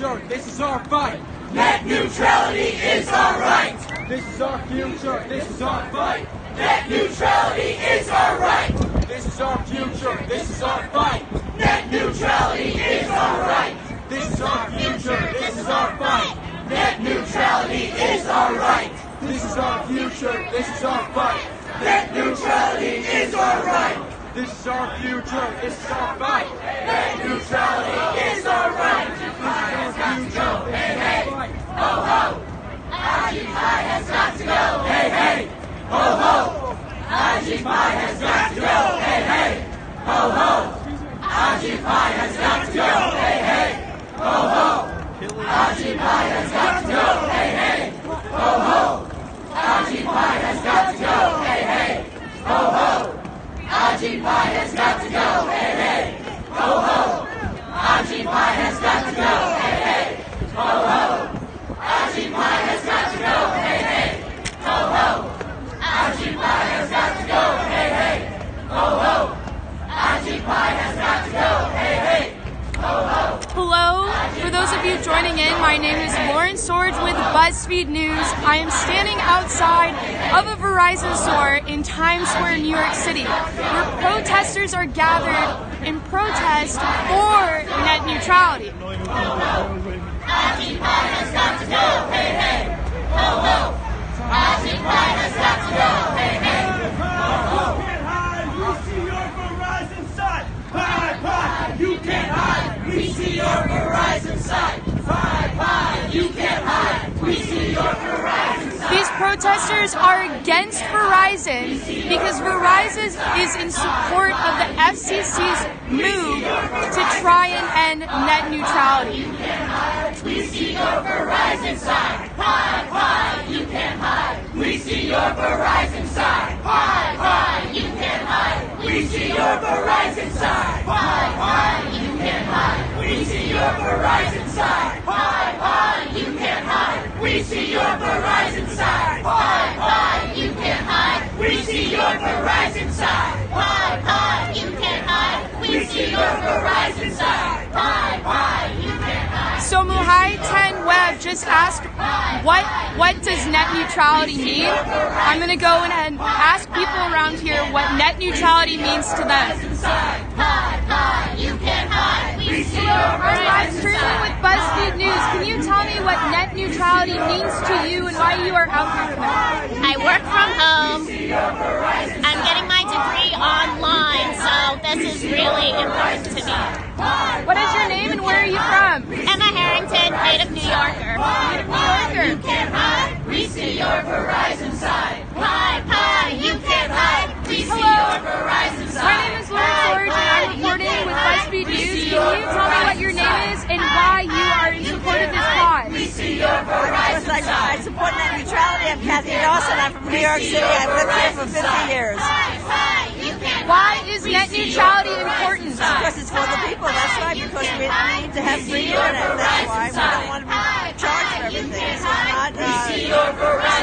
future, this is our fight. Net neutrality is our right. This is our future, this is our fight. Net neutrality is our right. This is our future, this is our fight. Net neutrality is our right. This is our future, this is our fight. Net neutrality is our right. This is our future, this is our fight. Net neutrality is our right. This is our future, this is our fight. Net neutrality is our right. Hey, hey, Ho ho! Occupy has got to go. Hey hey! Ho ho! Occupy has got to go. Hey hey! Ho ho! Occupy has got to go. Hey hey! Ho ho! Occupy has got to go. Hey hey! Ho ho! Occupy has got to go. Hey hey! Ho ho! Occupy has got to go. Hey hey! Ho ho! Occupy has got to go. Hey hey! Ho ho! Occupy has got to go. Hey hey! Ho ho! Occupy has got to go. Hey hey! Ho ho! Occupy has got to go. Hey hey! Ho ho! Hello, for those of you joining in, my name is Lauren Sorge with BuzzFeed News. I am standing outside of a Verizon store in Times Square, New York City, where protesters are gathered in protest for net neutrality. Occupy has got to go. Hey hey! Ho ho! Occupy has got to go. Hey hey! Ho ho! We see your Verizon side. Hide, hide, you can't hide. We see your Verizon side. Hide, hide, you can't hide. We see your Verizon side. These protesters are against Verizon because Verizon is in support of the FCC's move to try and end net neutrality. We see your Verizon side. Hide, hide, you can't hide. We see your Verizon side. Hide, hide, you can't hide. We see your Verizon side. Hide, hide, you can't hide. We see your Verizon side. Hide, hide, you can't hide. We see your Verizon side. Hide, hide, you can't hide. We see your Verizon side. Hide, hide, you can't hide. We see your Verizon side. Hide, hide, you can't hide. So Muhai 10 Web just asked, what does net neutrality mean? I'm going to go ahead and ask people around here what net neutrality means to them. Hide, hide, you can't hide. We see your I'm live Verizon streaming side. with BuzzFeed News. Can you tell me what net neutrality means to you and why you are out here tonight? I work from home. I'm getting my degree online, so this is really important to me. What is your name and where are you from? Emma Harrington, native New Yorker. Native New Yorker. You can't hide. We see your Verizon side. Hide, hide, you can't hide. We see your Verizon side. My name is Lauren Sorge and I'm reporting with BuzzFeed News. Can you tell me what your name is and why you are in support of this cause? We see your Verizon I side. support net neutrality. I'm Kathy Dawson. I'm from New York City. I've lived here for 50 years. Hide, hide, you can't Why is net neutrality important? Because it's for the people. That's right. Because we need to have free internet. That's why we don't want to be charged for everything. It's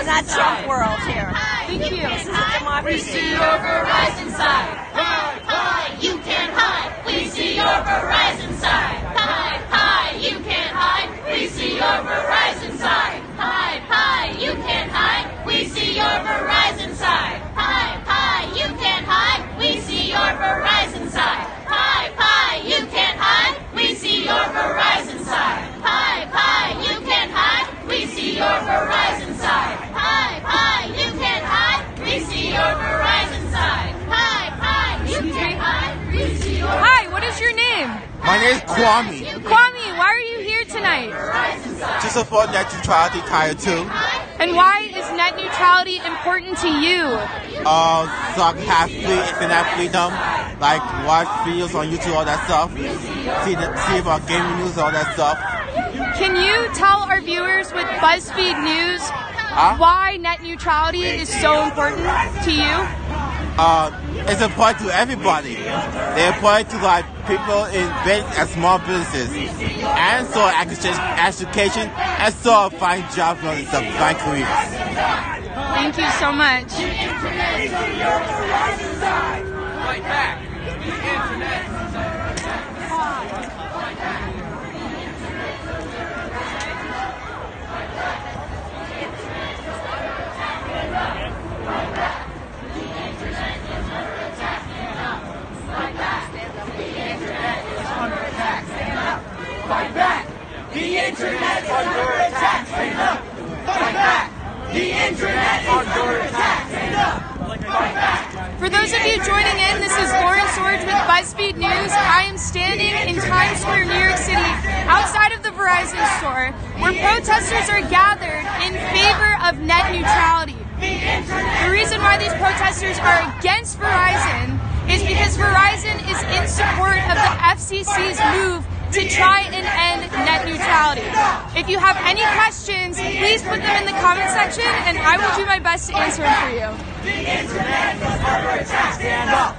not Trump world here. Thank you. This is a We democracy. see your Verizon side. Hide, hide, you can't hide. We see your Verizon side. Hide, hide, you can't hide. We see your Verizon side. Hide, hide, you can't hide. We see your Verizon side. Hide, hide, you can't hide. We see your Verizon side. Hide, hide, you can't hide. We see your Verizon side. Hide, hide, you can't hide. We see your Verizon side. Hide, hide, you can't hide. We see your Verizon side. Hide, hide, you can't hide. We see your Hi, what is your name? My name is Kwame. Kwame, why are you here tonight? To support net neutrality Tier 2. And why is net neutrality important to you? So I can have free internet freedom, like watch videos on YouTube, all that stuff. See about gaming news, all that stuff. Can you tell our viewers with BuzzFeed News why net neutrality is so important to you? It's important to everybody. They're important to like people in big and small businesses, and so education, and so find jobs and stuff, find careers. Thank you so much. Right back. The internet. The internet is under attack. Stand up. Fight back. The internet is under attack. Stand up. Fight back. For those of you joining in, this is Lauren Sorge with BuzzFeed News. I am standing in Times Square, New York City, outside of the Verizon store, where protesters are gathered in favor of net neutrality. The reason why these protesters are against Verizon is because Verizon is in support of the FCC's move to try and end net neutrality. If you have any questions, please put them in the comment section and I will do my best to answer them for you. The internet is under attack. Stand up.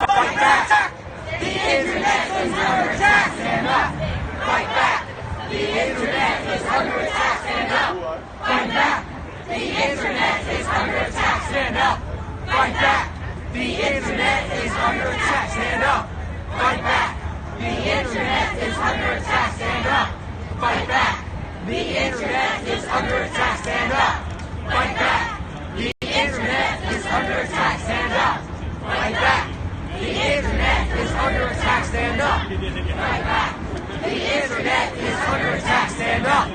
Fight back. The internet is under attack. Stand up. Fight back. The internet is under attack. Stand up. Fight back. The internet is under attack. Stand up. Fight back. The internet is under attack. Stand up. Fight back. The internet is under attack. Stand up. Fight back. The internet is under attack. Stand up. Fight back. The internet is under attack. Stand up. Fight back. The internet is under attack. Stand up. Fight back. The internet is under attack. Stand up.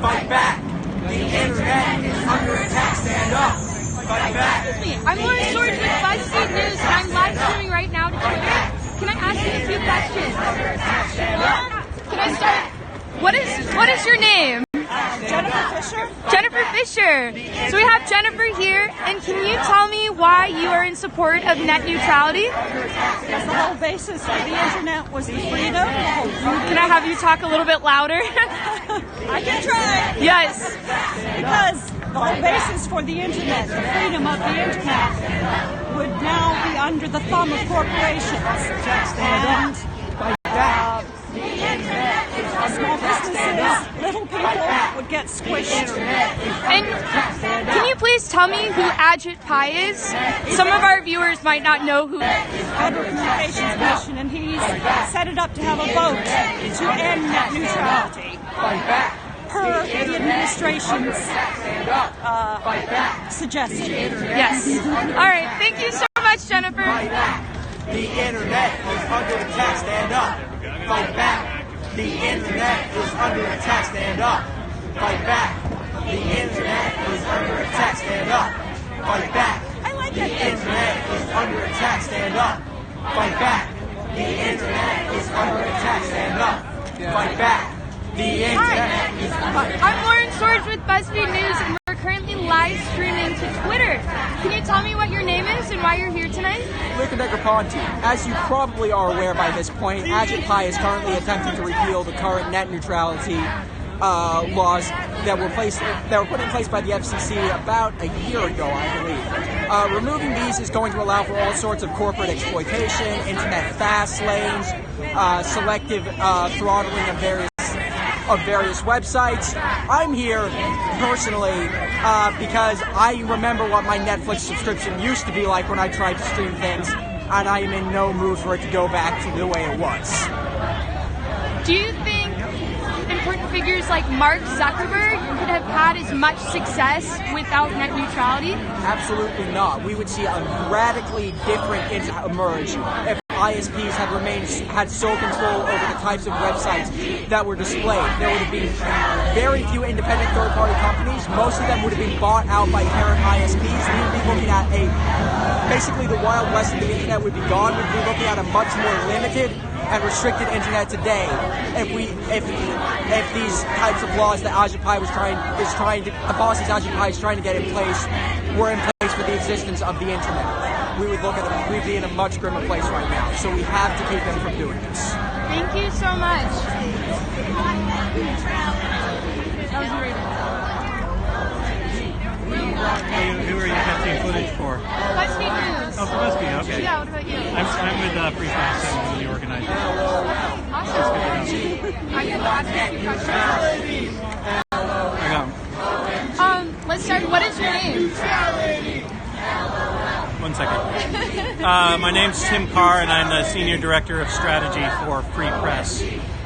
Fight back. The internet is under attack. Stand up. Fight back. Excuse me. I'm Lauren Sorge with BuzzFeed News and I'm live streaming right now to Twitter. Can I ask you a few questions? Can I start? What is your name? Jennifer Fisher. Jennifer Fisher. So we have Jennifer here, and can you tell me why you are in support of net neutrality? Because the whole basis of the internet was the freedom. Can I have you talk a little bit louder? I can try. Yes. Because the whole basis for the internet, the freedom of the internet, would now be under the thumb of corporations. And small businesses, little people would get squished. And can you please tell me who Ajit Pai is? Some of our viewers might not know who. Federal Communications Commission, and he's set it up to have a vote to end net neutrality. Per the administration's suggestion. Yes. All right. Thank you so much, Jennifer. The internet is under attack. Stand up. Fight back. The internet is under attack. Stand up. Fight back. The internet is under attack. Stand up. Fight back. The internet is under attack. Stand up. Fight back. The internet is under attack. Stand up. Fight back. The internet is under attack. I'm Lauren Sorge with BuzzFeed News, and we're currently live streaming to Twitter. Can you tell me what your name is and why you're here tonight? As you probably are aware by this point, Ajit Pai is currently attempting to repeal the current net neutrality laws that were put in place by the FCC about a year ago, I believe. Removing these is going to allow for all sorts of corporate exploitation, internet fast lanes, selective throttling of various websites. I'm here personally because I remember what my Netflix subscription used to be like when I tried to stream things, and I am in no mood for it to go back to the way it was. Do you think important figures like Mark Zuckerberg could have had as much success without net neutrality? Absolutely not. We would see a radically different emerge if ISPs had sole control over the types of websites that were displayed. There would have been very few independent third-party companies. Most of them would have been bought out by parent ISPs. We would be looking at basically the Wild West of the internet would be gone. We'd be looking at a much more limited and restricted internet today if these types of laws that Ajit Pai the policies Ajit Pai is trying to get in place were in place for the existence of the internet. We'd be in a much grimmer place right now. So we have to keep them from doing this. Thank you so much. That was great. Who are you testing footage for? BuzzFeed News. Oh, for BuzzFeed, okay. Yeah, what about you? I'm with Free Press, I'm the organizer. Awesome. I can ask you a few questions. I got 'em. Let's start. What is your name? 1 second. My name's Tim Carr, and I'm the Senior Director of Strategy for Free Press.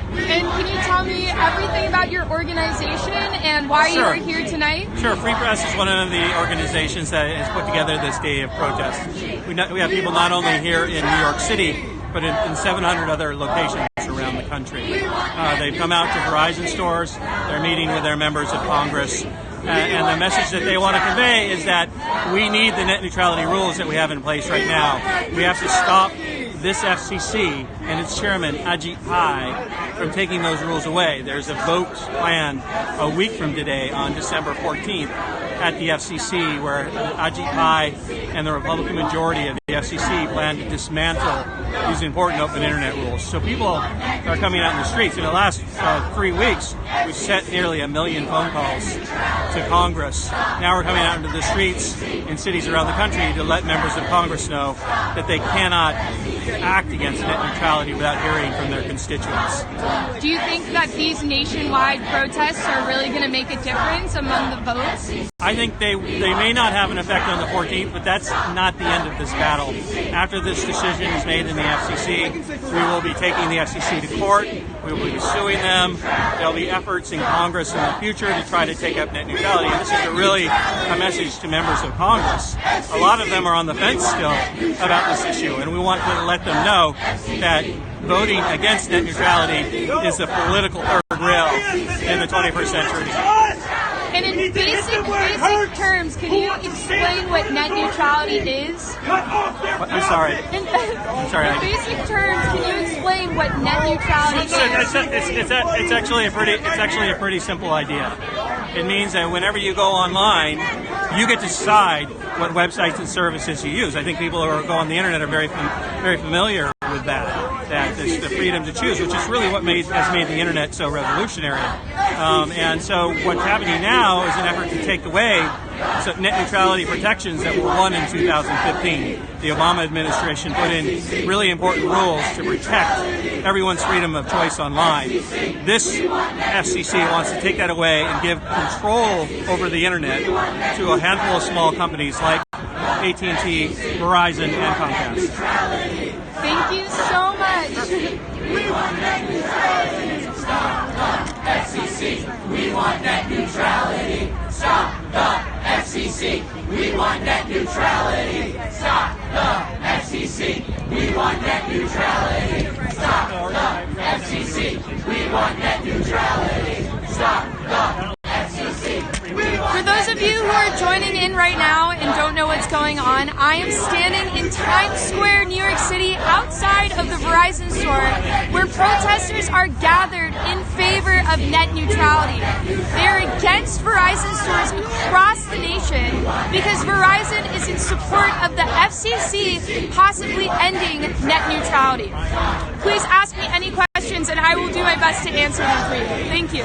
And can you tell me everything about your organization and why you are here tonight? Sure. Free Press is one of the organizations that has put together this day of protest. We have people not only here in New York City, but in 700 other locations around the country. They've come out to Verizon stores. They're meeting with their members of Congress. And the message that they want to convey is that we need the net neutrality rules that we have in place right now. We have to stop this FCC and its chairman, Ajit Pai, from taking those rules away. There's a vote planned a week from today on December 14th at the FCC where Ajit Pai and the Republican majority of the FCC plan to dismantle these important open internet rules. So people are coming out in the streets. In the last 3 weeks, we've sent nearly 1 million phone calls to Congress. Now we're coming out into the streets in cities around the country to let members of Congress know that they cannot act against net neutrality without hearing from their constituents. Do you think that these nationwide protests are really going to make a difference among the votes? I think they may not have an effect on the 14th, but that's not the end of this battle. After this decision is made in the FCC, we will be taking the FCC to court. We will be suing them. There'll be efforts in Congress in the future to try to take up net neutrality. And this is really a message to members of Congress. A lot of them are on the fence still about this issue, and we want to let them know that voting against net neutrality is a political third rail in the 21st century. And in basic terms, can you explain what net neutrality is? I'm sorry. In basic terms, can you explain what net neutrality is? It's actually a pretty simple idea. It means that whenever you go online, you get to decide what websites and services you use. I think people who go on the internet are very familiar with that. That it's the freedom to choose, which is really what has made the internet so revolutionary. And so what's happening now is an effort to take away some net neutrality protections that were won in 2015. The Obama administration put in really important rules to protect everyone's freedom of choice online. This FCC wants to take that away and give control over the internet to a handful of small companies like AT&T, Verizon, and Comcast. Thank you so much. We want net neutrality. Stop the FCC. We want net neutrality. Stop the FCC. We want net neutrality. Stop the FCC. We want net neutrality. Stop the FCC. We want net neutrality. Stop the FCC. For those of you who are joining in right now and don't know what's going on, I am standing in Times Square, New York City, outside of the Verizon store, where protesters are gathered in favor of net neutrality. They are against Verizon stores across the nation because Verizon is in support of the FCC possibly ending net neutrality. Please ask me any questions and I will do my best to answer them for you. Thank you.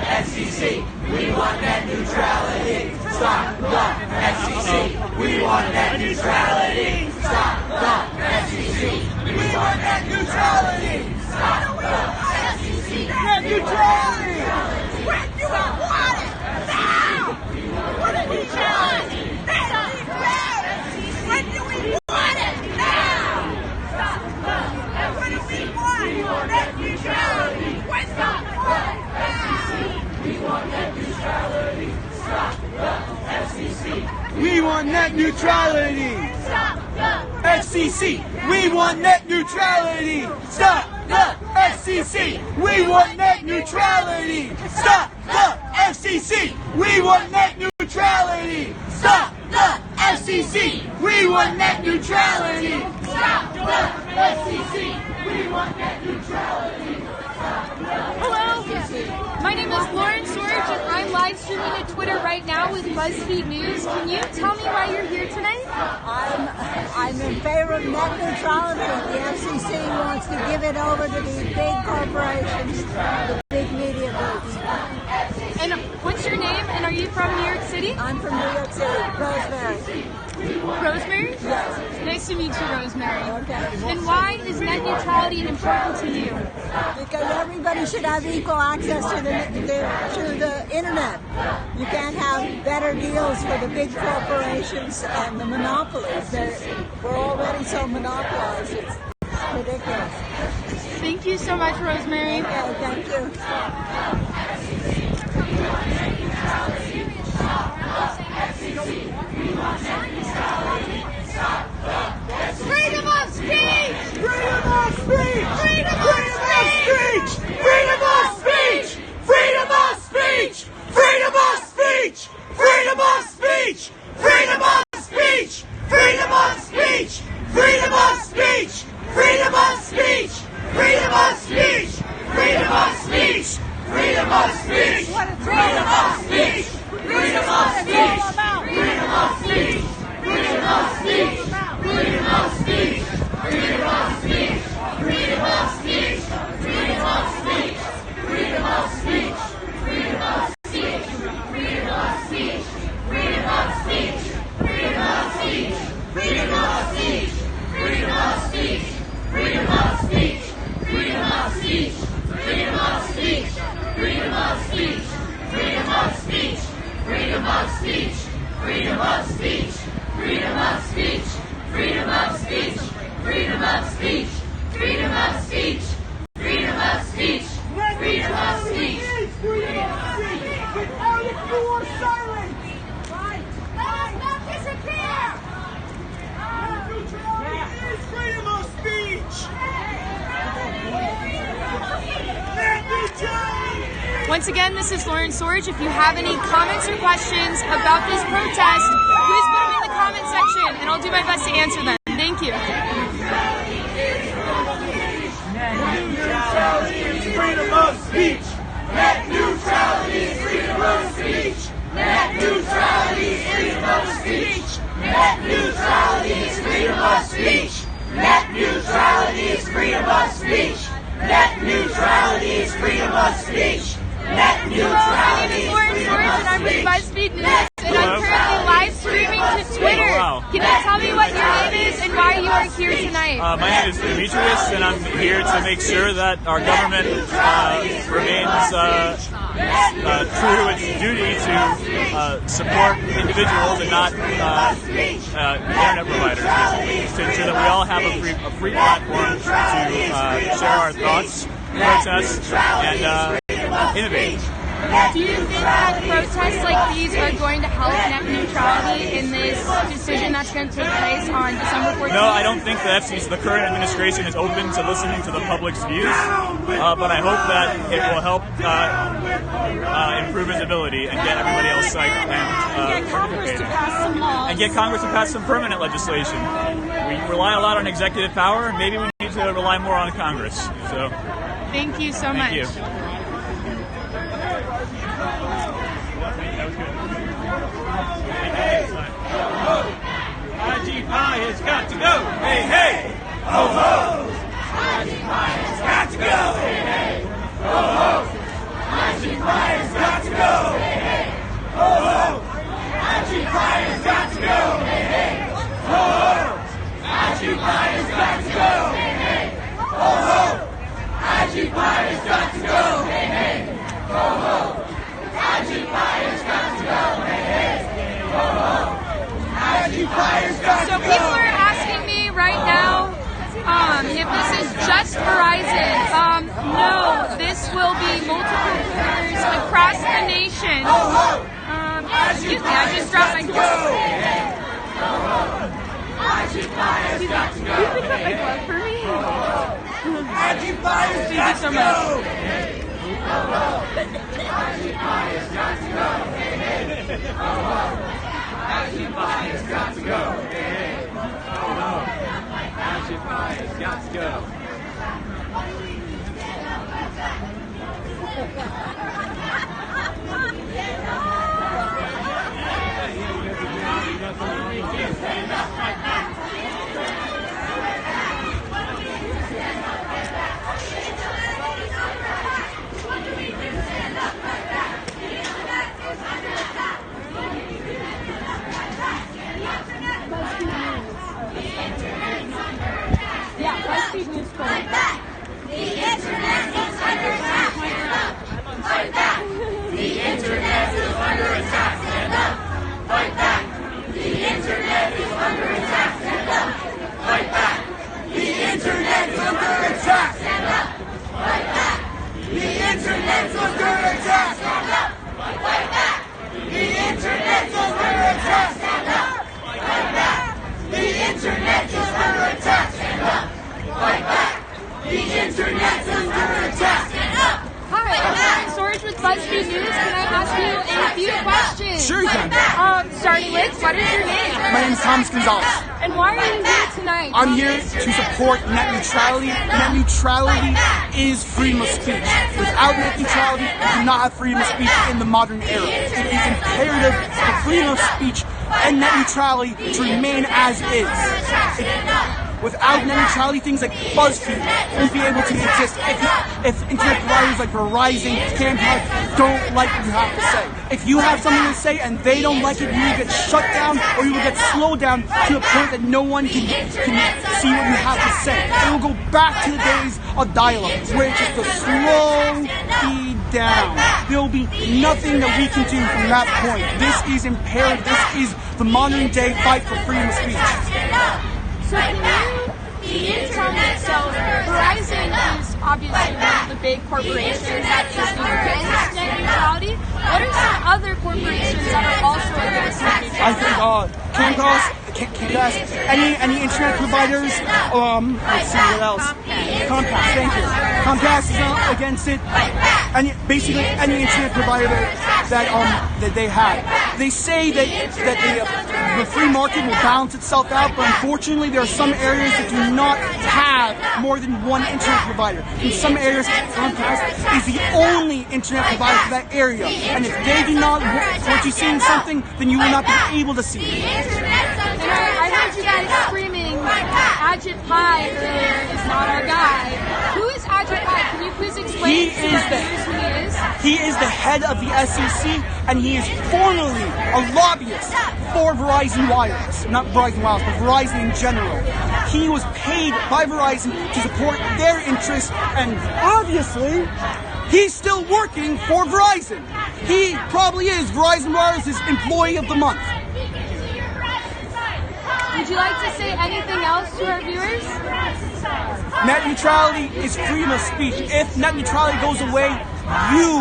FCC, we want net neutrality. Stop the FCC. We want net neutrality. Stop the FCC. We want net neutrality. Stop the FCC. Net neutrality. When do we want it? Now. What do we want? Net neutrality. When do we want it? Now. Stop the. What do we want? Net neutrality. When stop the. We want net neutrality. Stop the FCC. We want net neutrality. Stop the FCC. We want net neutrality. Stop the FCC. We want net neutrality. Stop the FCC. We want net neutrality. Stop the FCC. We want net neutrality. Stop the FCC. We want net neutrality. Hello, my name is Lauren Sorge and I'm live streaming to Twitter right now with BuzzFeed News. Can you tell me why you're here tonight? I'm in favor of net neutrality. The FCC wants to give it over to these big corporations, the big media groups. And what's your name and are you from New York City? I'm from New York City, Rosemary. Rosemary? Yes. Nice to meet you, Rosemary. Okay. And why is net neutrality important to you? Because everybody should have equal access to the internet. You can't have better deals for the big corporations and the monopolies. We're already so monopolized. It's ridiculous. Thank you so much, Rosemary. Okay, thank you. Freedom of speech! Once again, this is Lauren Sorge. If you have any comments or questions about this protest, please put them in the comment section, and I'll do my best to answer them. Thank you. Freedom of speech. Net neutrality is freedom of speech. Net neutrality is freedom of speech. Net neutrality is freedom of speech. Net neutrality is freedom of speech. Net neutrality is freedom of speech. Net neutrality is Lauren Sorge, and I'm with BuzzFeed News, and I'm currently live streaming to Twitter. Wow. Can you tell me what your name is and why you are here tonight? My name is Demetrius, and I'm here to make sure that our government remains true to its duty to support individuals and not internet providers, to ensure that we all have a free platform to share our thoughts, protest, and innovate. Do you think that protests like these are going to help net neutrality in this decision that's going to take place on December 14th? No, I don't think that the current administration is open to listening to the public's views, but I hope that it will help improve visibility and get everybody else psyched and Get Congress to pass some laws. and get Congress to pass some permanent legislation. We rely a lot on executive power, and maybe we need to rely more on Congress. So, Thank you so much. thank you. IG Pie has got to go. Hey, hey. Ho, ho. IG Pie has got to go. Hey, hey. Ho, ho. IG Pie has got to go. Hey, hey. Ho, ho. IG Pie has got to go. Hey, hey. Ho, ho. IG Pie has got to go. Hey, hey. Ho, ho. IG Pie has got to go. Hey, hey. Ho, ho. IG Pie has got to go. Hey, hey. Ho, ho. IG Pie has got to go. So people are asking me right now if this is just Verizon. No, this will be multiple carriers across the nation. Excuse me, I just dropped my glove. Can you pick up my glove for me? IG Pie has Thank you got so to much. go. IG Pie has got to go. IG Pie has got to go. IG Pie has got to go. Yeah, BuzzFeed News. Fight back! The internet is under attack! Stand up! Fight back! The internet is under attack! Stand up! Fight back! The internet is under attack! Stand up! Fight back! The internet is under attack. Stand up! Fight back! The internet's under attack. Stand up! Fight back! The internet's under attack. Stand up! Fight back! The internet is under attack. Stand up! Fight back! Internet's under attack. Hi, I'm Lauren Storage with BuzzFeed News. Can I ask you a few questions? Sure you can. Starting with, what is your name? My name is Thomas Gonzalez. And why are you here tonight? I'm here to support net neutrality. Net neutrality is freedom of speech. Without net neutrality, we do not have freedom of speech in the modern era. It is imperative for freedom of speech and net neutrality to remain as is. Without net neutrality, things like BuzzFeed won't be able to exist if internet providers like Verizon, Comcast don't like what you have to say. If you have something to say and they don't like it, you will get shut down or you will get slowed down to the point that no one can see what you have to say. It will go back to the days of dial-up, where it's just a slow feed down. There will be nothing that we can do from that point. This is imperative. This is the modern day fight for freedom of speech. So can you tell me, so Verizon is obviously one of the big corporations that is against net neutrality. What are some other corporations that are also against net neutrality? I think Comcast, any internet providers, let's see what else. Comcast, thank you. Comcast is against it. Basically any internet provider that they have. They say that the free market will balance itself out, but unfortunately there are some areas that do not have more than one internet provider. In some areas, Comcast is the only internet provider for that area. And if they do not want you seeing something, then you will not be able to see it. And I heard you guys screaming, Ajit Pai earlier is not our guy. Who is Ajit Pai? Can you please explain who he is? He is the head of the SEC, and he is formerly a lobbyist for Verizon Wireless. Not Verizon Wireless, but Verizon in general. He was paid by Verizon to support their interests, and obviously, he's still working for Verizon. He probably is Verizon Wireless' Employee of the Month. Would you like to say anything else to our viewers? Net neutrality is freedom of speech. If net neutrality goes away, you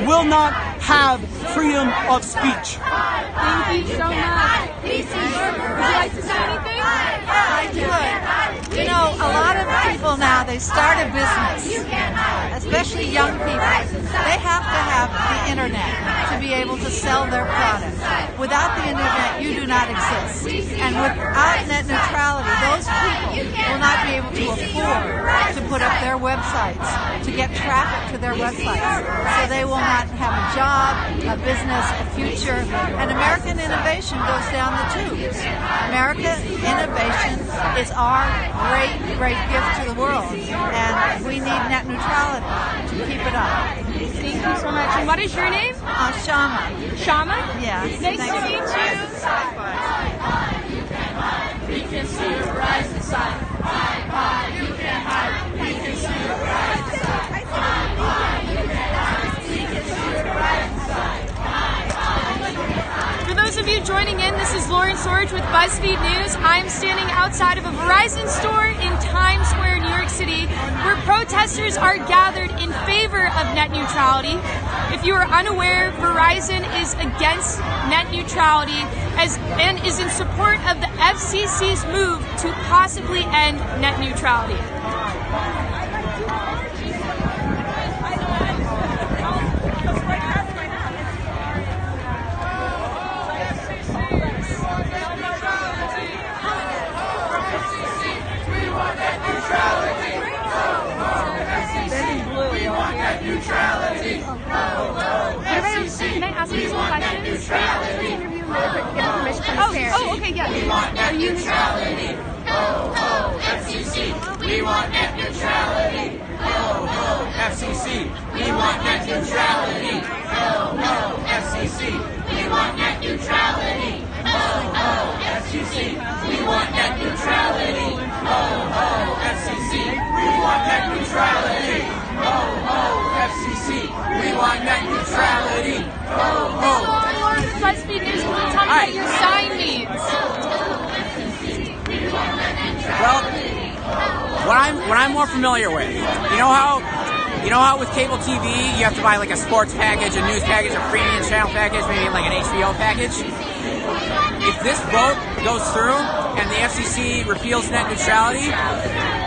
will not have freedom of speech. Thank you so much. Would you like to say anything? I would. You know, a lot of people now, they start a business, especially young people. They have to have the internet to be able to sell their product. Without the internet, you do not exist. And without net neutrality, those people will not be able to afford to put up their websites, to get traffic to their websites. So they will not have a job, a business, a future. And American innovation goes down the tubes. American innovation is our great, great gift to the world. And we need net neutrality to keep it up. Thank you so much. And what is your name? Shama. Shama? Yeah. Nice to meet you. We can see your rising sun. You can hide. We can see your rising sun. For those of you joining in, this is Lauren Storage with BuzzFeed News. I'm standing outside of a Verizon store in Times Square, New York City, where protesters are gathered in favor of net neutrality. If you are unaware, Verizon is against net neutrality and is in support of the FCC's move to possibly end net neutrality. Can I ask you some questions? Oh, okay, yeah. Are you neutrality? FCC, we want net neutrality. FCC, we want net neutrality. FCC, we want net neutrality. FCC, we want net neutrality. FCC, we want net neutrality. FCC, we want net neutrality. BuzzFeed News, can you tell me what your sign means? Well, what I'm more familiar with, you know how with cable TV you have to buy like a sports package, a news package, a premium channel package, maybe like an HBO package. if this vote goes through and the FCC repeals net neutrality,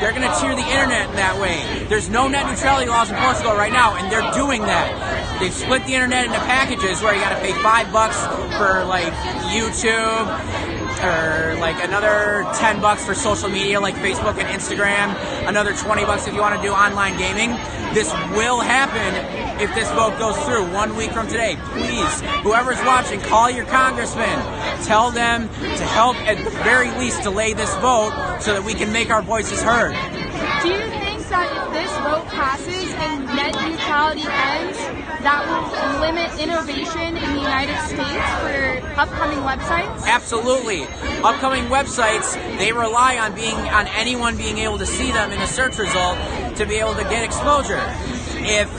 they're going to tier the internet in that way. There's no net neutrality laws in Portugal right now, and they're doing that. They've split the internet into packages where you got to pay $5 for like YouTube, or like another $10 for social media like Facebook and Instagram, another $20 if you want to do online gaming. This will happen if this vote goes through 1 week from today. Please, whoever's watching, call your congressman. Tell them to help at the very least delay this vote so that we can make our voices heard. Do you think that if this vote passes and net neutrality ends, that will limit innovation in the United States for upcoming websites? Absolutely. Upcoming websites, they rely on anyone being able to see them in a search result to be able to get exposure. If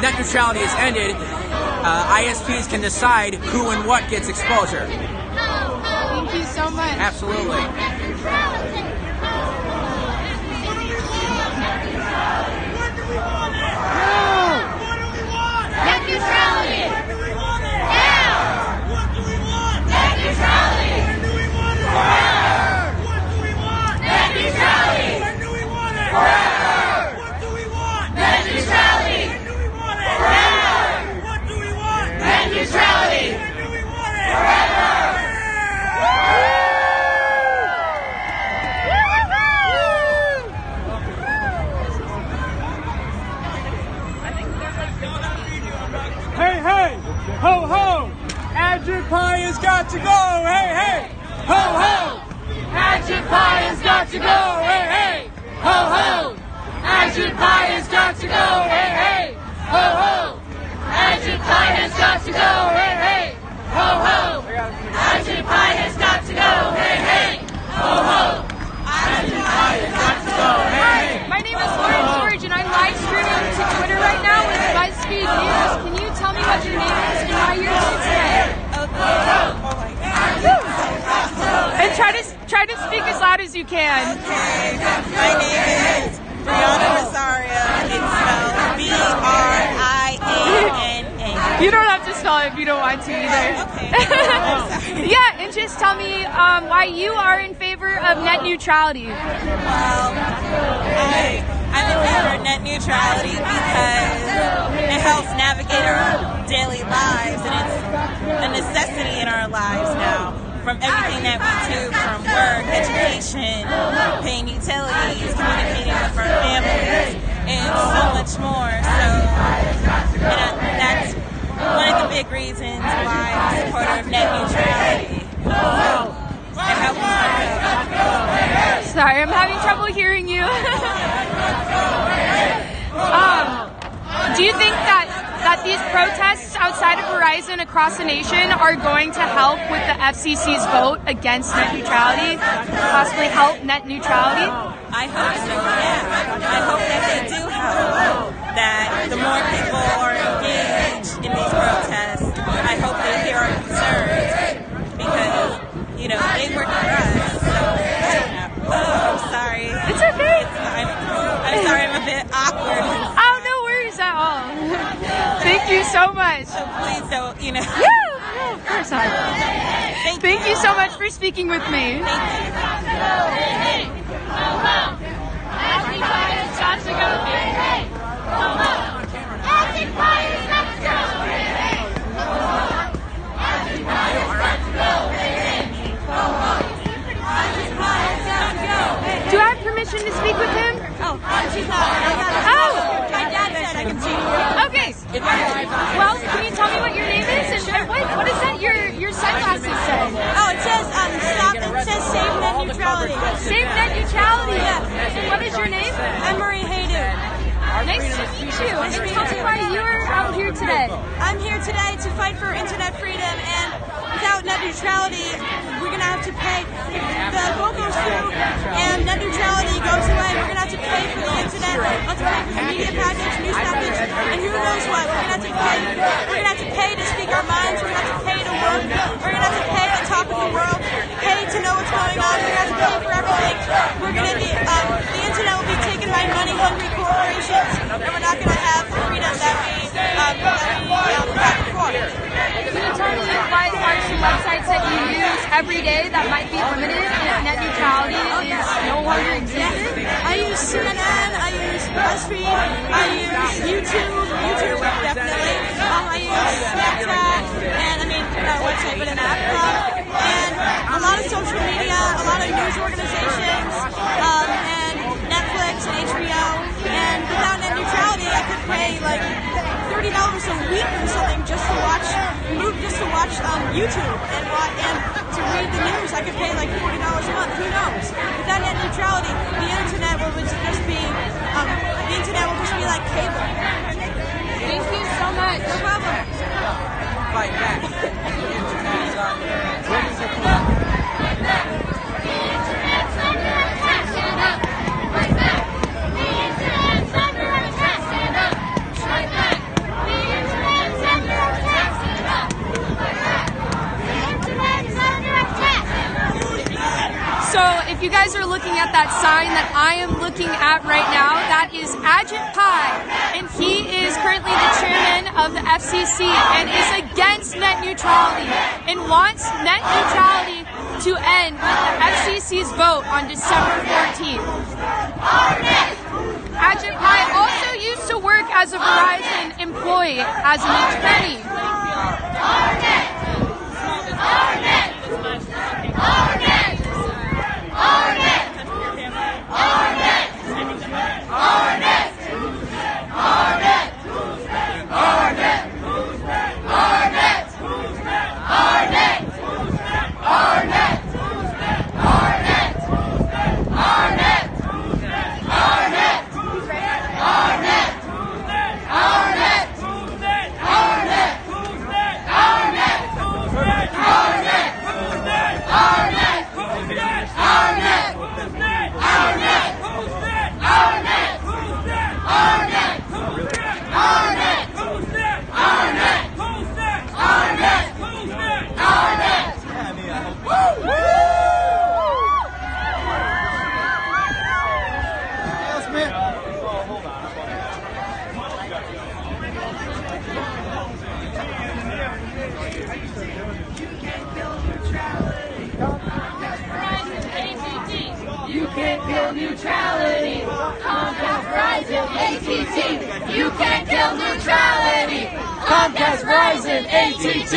net neutrality is ended, ISPs can decide who and what gets exposure. Thank you so much. Absolutely. Net neutrality! Now! What do we want? Net neutrality! When do we want it? Forever! What do we want? Net neutrality! When do we want it? Forever! What do we want? Net neutrality! When do we want it? Forever! What do we want? Net neutrality! When do we want it? Forever! Hey, hey, ho, ho, Adrian Pie has got to go. Hey, hey, ho, ho, Adrian Pie has got to go. Hey, hey, ho, ho, Adrian Pie has got to go. Hey, hey, ho, ho, Adrian Pie has got to go. Hey, hey, ho, ho, Adrian Pie has got to go. Hey, hey, ho, ho, Adrian Pie has got to go. Hey, hey. My name is Lauren George, and I'm live streaming to Twitter right now with BuzzFeed News. Can you tell me what your name is and why you're here today? And try to speak as loud as you can. Okay, my name is Brianna Rosario. It's spelled B-R-I-A-N-A. You don't have to spell it if you don't want to either. Okay. Yeah, and just tell me why you are in favor of net neutrality. Well, I'm in favor of net neutrality because it helps navigate our daily lives, and it's a necessity in our lives now. From everything that we do, from work, education, paying utilities, communicating with our families, and so much more. So, that's one of the big reasons why I'm a supporter of net neutrality. It helps us. Sorry, I'm having trouble hearing you. Do you think that these protests outside of Verizon across the nation are going to help with the FCC's vote against net neutrality, possibly help net neutrality? I hope so, yeah. I hope that they do help. That the more people are engaged in these protests, I hope they hear our concerns. Because, they work for us. So, I'm sorry. It's okay. I'm sorry, I'm a bit awkward. Oh, no worries at all. Thank you so much. So please don't, Yeah, no, of course not. Thank you so much for speaking with me. Do I have permission to speak with him? Oh, she's not. My dad said I can see you. Okay. Well, can you tell me what your name is and what is that your sunglasses say? Oh, it says save net neutrality. Save net neutrality. Yeah. And what is your name? I'm Marie Haydu. Nice to meet you. And tell me why you are out here today. I'm here today to fight for internet freedom, and without net neutrality, we're going to have to pay. If the vote goes through and net neutrality goes away, we're going to have to pay for the internet, we're going to have to pay for the media package, news package, and who knows what. We're going to have to pay. We're going to have to pay to speak our minds. We're going to have to pay to work. We're going to have to pay to talk with the world, pay to know what's going on. We're going to have to pay for everything. We're going to be, the internet will be taken by money-hungry corporations, and we're not going to have the freedom that we had before. Can you tell me why are some websites that you use every day that might be limited if net neutrality is no longer existed? I use CNN, I use BuzzFeed, I use YouTube definitely. I use Snapchat, and I mean, not a website, but an app. And a lot of social media, a lot of news organizations, and Netflix and HBO. And without net neutrality, I could pay like $30 a week or something just to watch YouTube and to read the news. I could pay like $40 a month. Who knows? Without net neutrality, the internet will just be like cable. Thank you so much. No problem. Fight back. So if you guys are looking at that sign that I am looking at right now, that is Ajit Pai, and he is currently the chairman of the FCC and is against net neutrality and wants net neutrality to end with the FCC's vote on December 14th. Ajit Pai also used to work as a Verizon employee as an attorney. You can't kill neutrality. Comcast, Verizon, AT&T. You can't kill neutrality. Comcast, Verizon, AT&T.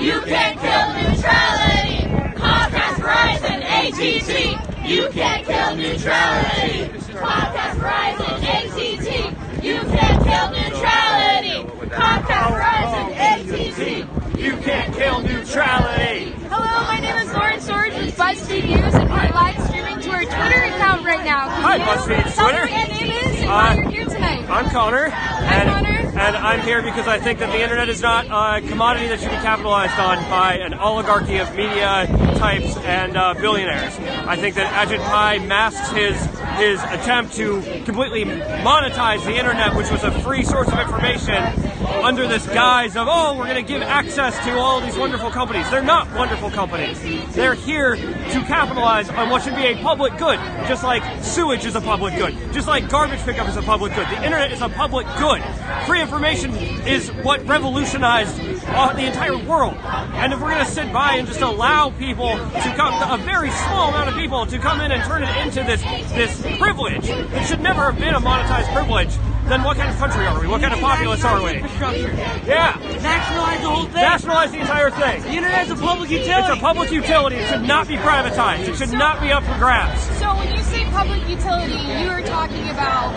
You can't kill neutrality. Comcast, Verizon, AT&T. You can't kill neutrality. Comcast, Verizon, AT&T. You can't kill neutrality. Comcast, Verizon, AT&T. You can't kill neutrality. Hello, my name is Lauren Sorge with BuzzFeed News, and we're live streaming to our Twitter account right now. Hi, BuzzFeed Tell me Twitter. what your name is and why you're here tonight. I'm Connor. Connor. And I'm here because I think that the internet is not a commodity that should be capitalized on by an oligarchy of media types and billionaires. I think that Ajit Pai masks his attempt to completely monetize the internet, which was a free source of information, under this guise of, oh, we're going to give access to all these wonderful companies. They're not wonderful companies. They're here to capitalize on what should be a public good, just like sewage is a public good, just like garbage pickup is a public good. The internet is a public good. Free information is what revolutionized the entire world. And if we're going to sit by and just allow people to come, a very small amount of people to come in and turn it into this privilege, it should never have been a monetized privilege, then what kind of country are we? What kind of populace are we? Yeah. Nationalize the whole thing. Nationalize the entire thing. The internet is a public utility. It's a public utility. It should not be privatized. It should not be up for grabs. So when you say public utility, you are talking about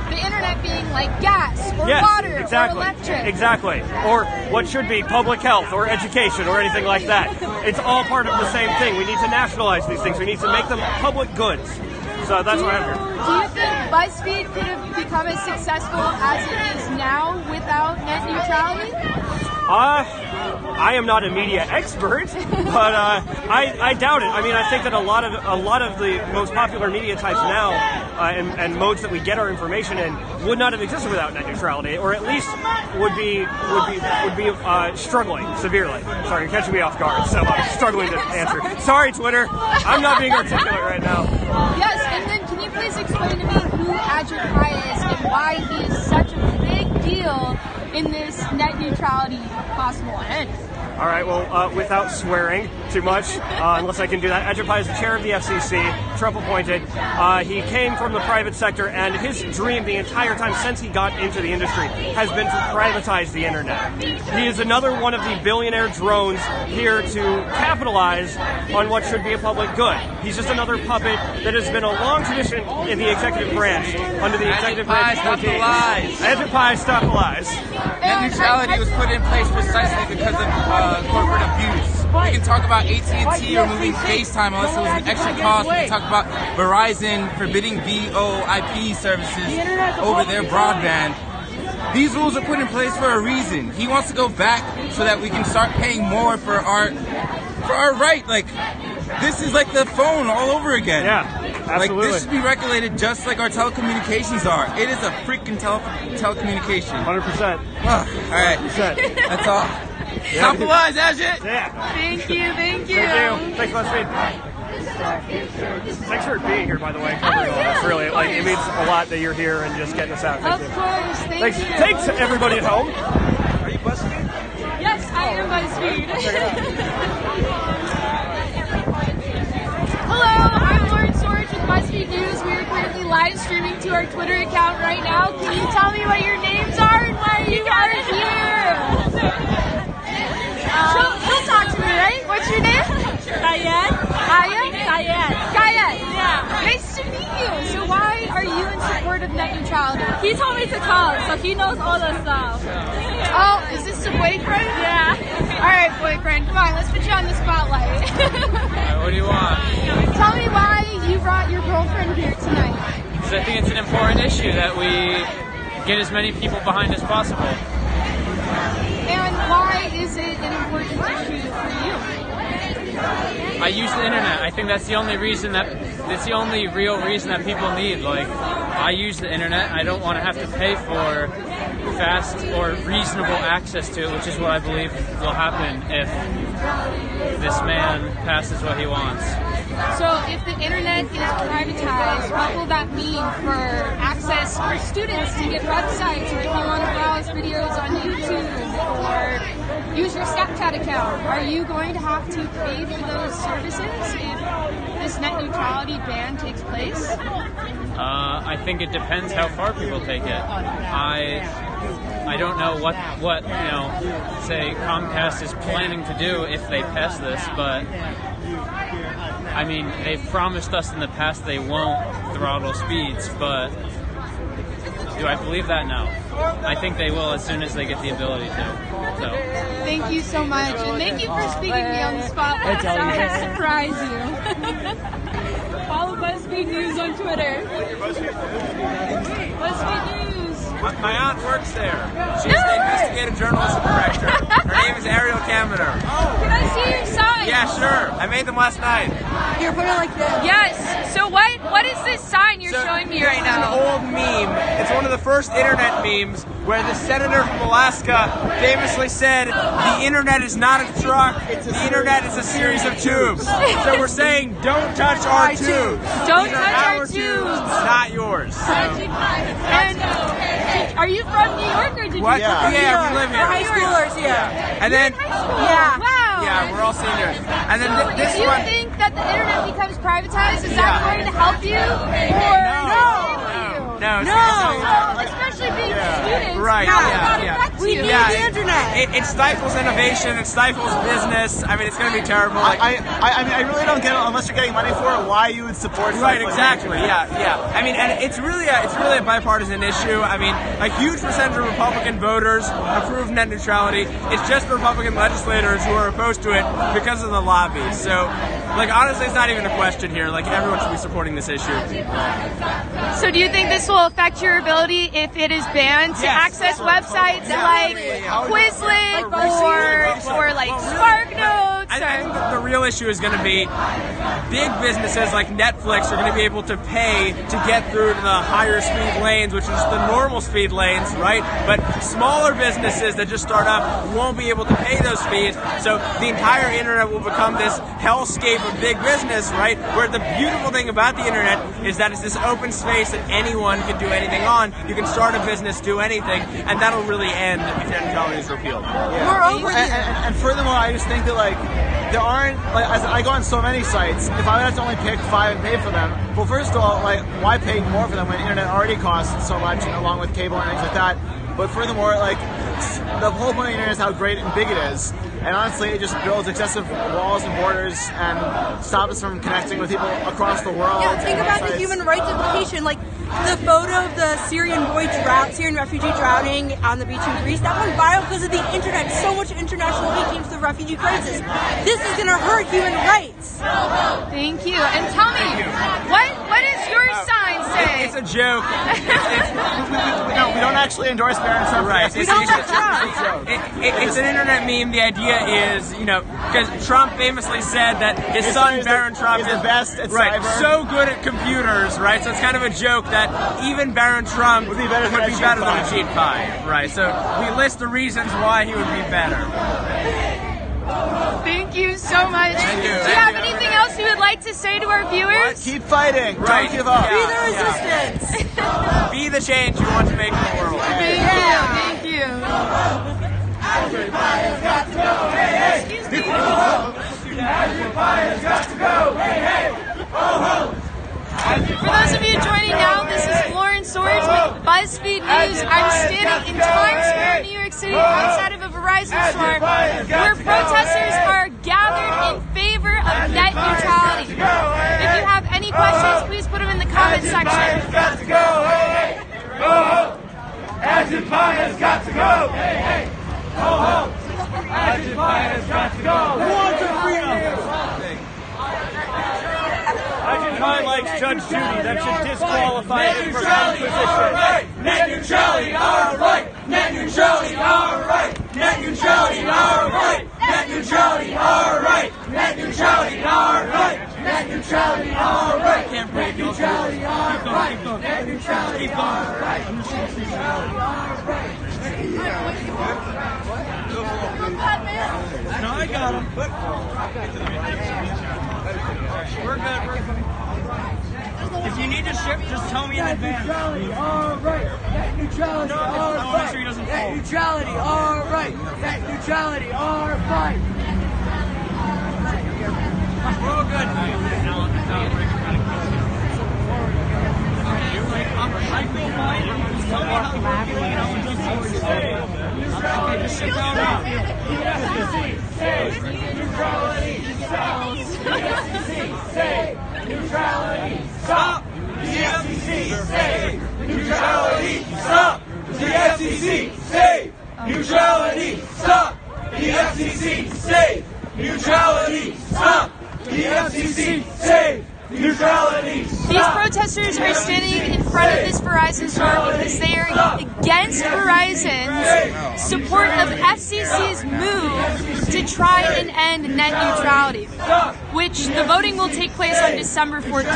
the internet being like gas or water exactly. or electric. Exactly. Or what should be public health or education or anything like that. It's all part of the same thing. We need to nationalize these things. We need to make them public goods. So that's why I'm here. Do you think BuzzFeed could have become as successful as it is now without net neutrality? I am not a media expert, but I doubt it. I mean, I think that a lot of the most popular media types now and modes that we get our information in would not have existed without net neutrality, or at least would be struggling severely. Sorry, you're catching me off guard, so I'm struggling to answer. Sorry, Twitter. I'm not being articulate right now. Yes, and then can you please explain to me who Ajit Pai is and why he is such a big deal in this net neutrality possible end? All right, well, without swearing too much, unless I can do that, Ajit Pai is the chair of the FCC, Trump appointed. He came from the private sector, and his dream the entire time since he got into the industry has been to privatize the internet. He is another one of the billionaire drones here to capitalize on what should be a public good. He's just another puppet that has been a long tradition in the executive branch, under the executive branch. Stop the lies. Ajit Pai, stop the lies. Net neutrality was put in place precisely because of corporate abuse. We can talk about AT&T removing FaceTime unless it was an extra cost. We can talk about Verizon forbidding VoIP services over their broadband. These rules are put in place for a reason. He wants to go back so that we can start paying more for our right. Like, this is like the phone all over again. Yeah, absolutely. Like, this should be regulated just like our telecommunications are. It is a freaking telecommunication. 100%. All right. That's all. Stop the lies, Ajit! Yeah. Thank you. Thank you. Thanks, BuzzFeed. Thanks for being here, by the way. Covering all this. Really, like, it means a lot that you're here and just getting us out. Thank you. Of course. Thank you. Thanks, everybody at home. Are you BuzzFeed? Yes, I am BuzzFeed. Hello, I'm Lauren Storage with BuzzFeed News. We are currently live streaming to our Twitter account right now. Can you tell me what your names are and why you are here? She'll talk to me, right? What's your name? Diane? Diane. Yeah. Nice to meet you. So why are you in support of net neutrality? He told me to call, so he knows all the stuff. Oh, is this a boyfriend? Yeah. All right, boyfriend. Come on, let's put you on the spotlight. What do you want? Tell me why you brought your girlfriend here tonight. Because I think it's an important issue that we get as many people behind as possible. And why is it an important issue for you? I use the internet. I think that's the only reason it's the only real reason that people need. Like, I use the internet. I don't want to have to pay for fast or reasonable access to it, which is what I believe will happen if this man passes what he wants. So if the internet is privatized, what will that mean for access for students to get websites, or if you want to browse videos on YouTube or use your Snapchat account? Are you going to have to pay for those services if this net neutrality ban takes place? I think it depends how far people take it. I don't know what say Comcast is planning to do if they pass this, but I mean, they've promised us in the past they won't throttle speeds, but do I believe that? No. I think they will as soon as they get the ability to. So. Thank you so much, and thank you for speaking me on the spotlight. Sorry to surprise you. Follow BuzzFeed News on Twitter. BuzzFeed News. My aunt works there. She's the investigative journalism director. Her name is Ariel Kaminer. Can I see your sign? Yeah, sure. I made them last night. Here, put it like this. Yes. So what is this sign you're showing me right now? It's an old meme. It's one of the first internet memes where the senator from Alaska famously said, "The internet is not a truck. The internet is a series of tubes." So we're saying, don't touch our tubes. Don't These touch are our tubes. not yours. And are you from New York or did What? you come from New Yeah, York? we live here. We're high schoolers here. And then, Yeah. Wow. yeah, we're all seniors. And then So this if you one. think that the internet becomes privatized, is that going to help you? Or No. So, especially being students, Right, how yeah, does that yeah. affect you? Yeah, the internet. It stifles innovation. It stifles business. I mean, it's going to be terrible. I mean, I really don't get it unless you're getting money for it. Why you would support? Right, something exactly. like that. Yeah. I mean, and it's really a bipartisan issue. I mean, a huge percentage of Republican voters approve net neutrality. It's just Republican legislators who are opposed to it because of the lobby. So, like, honestly, it's not even a question here. Like, everyone should be supporting this issue. So do you think this will affect your ability if it is banned to access websites like Quizlet or like SparkNotes? I think the real issue is going to be big businesses like Netflix are going to be able to pay to get through to the higher speed lanes, which is the normal speed lanes, right? But smaller businesses that just start up won't be able to pay those fees. So the entire internet will become this hellscape of a big business, right? Where the beautiful thing about the internet is that it's this open space that anyone can do anything on. You can start a business, do anything, and that'll really end if net neutrality is repealed. Moreover, And furthermore, I just think that there aren't as I go on so many sites. If I would have to only pick 5 and pay for them, well, first of all, why pay more for them when internet already costs so much, along with cable and things like that? But furthermore, the whole point of the internet is how great and big it is. And honestly, it just builds excessive walls and borders and stops us from connecting with people across the world. yeah, think about the human rights implication. Like the photo of the Syrian refugee drowning on the beach in Greece. That went viral because of the internet. So much international aid came to the refugee crisis. This is going to hurt human rights. Thank you. And tell me, what does your sign say? It's a joke. No, we don't actually endorse Barron Trump. Right. We don't have Trump. It's an internet meme. The idea is, because Trump famously said that his son Barron Trump is the best at right, cyber. so good at computers, right? So it's kind of a joke that even Barron Trump would be better than a cheap pie, right? So we list the reasons why he would be better. Thank you so much. Thank you. Do you have anything else you would like to say to our viewers? Keep fighting. Right. Don't give up. Be the resistance. Be the change you want to make in the world. Thank you. Agit Pie has got to go. Hey, hey. Excuse me. Agit Pie has got to go. Hey, hey. Ho, ho. For those of you joining now, this is Lauren Swords with BuzzFeed News. I'm standing in Times Square, New York City, outside of a Verizon store, where protesters are gathered in favor of net neutrality. If you have any questions, please put them in the comment section. Got to go. Hey, hey. Ho, ho. Agit Pie has got to go. Hey, hey. Ho, ho. Agit Pie has got to go. Want to freedom. Agit Pie likes Judge Judy. That should disqualify him from that position. Net neutrality, all right. Net neutrality, all right. Net neutrality, all right. Net neutrality, all right. Net neutrality, all right. Net neutrality, all right. Net neutrality, all right. Net neutrality, all right. Net neutrality, all right. No, I got him. We're good. If you need to ship, just tell me in advance. All right. Net neutrality, all right. Make sure he doesn't fall. Net neutrality, all right. Net neutrality, all right. We're all good. I feel fine. Just tell me how you're feeling and I'll adjust what you say. Okay, just sit down now. Neutrality, stop! The FCC, say! Neutrality, stop! The FCC, say! Neutrality, stop! The FCC, say! Neutrality, stop! The FCC, say! Neutrality, stop! These protesters are standing in front of this Verizon store because they are against Verizon's support of FCC's move to try and end net neutrality, which the voting will take place on December 14th.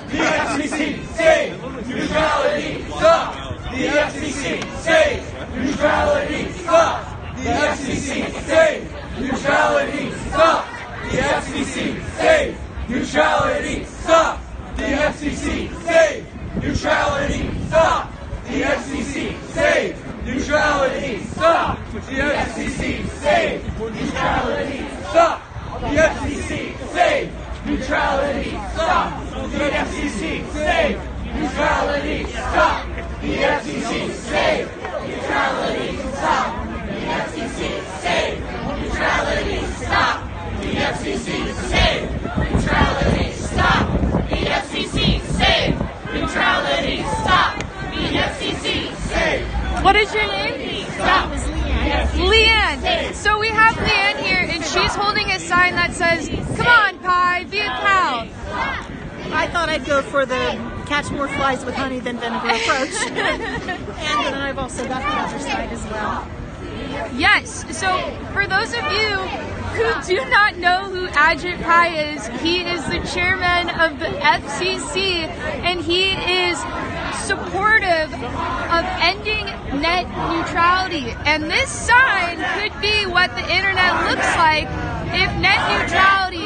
The FCC, say! Neutrality, stop! The FCC, say! Neutrality, stop! The FCC, say! Neutrality, stop! The FCC, say! Neutrality, stop! The FCC, say! Neutrality, stop! The FCC, say! Neutrality, stop! The FCC, say! Neutrality, stop! The FCC, say! Neutrality, stop! The FCC, say! Neutrality, stop! The FCC, say! Neutrality, stop! The FCC, say! Neutrality, stop! The FCC, say! Neutrality, stop! The FCC, say! Neutrality, stop! The FCC, say! What is your name? That was Leanne. Leanne. So we have Leanne here, and she's holding a sign that says, "Come on, Pie, be a cow." I thought I'd go for the catch more flies with honey than vinegar approach. And then I've also got the other side as well. Yes. So for those of you who do not know who Agit Pie is, he is the chairman of the FCC, and he is supportive of ending net neutrality. And this sign could be what the internet looks like if net neutrality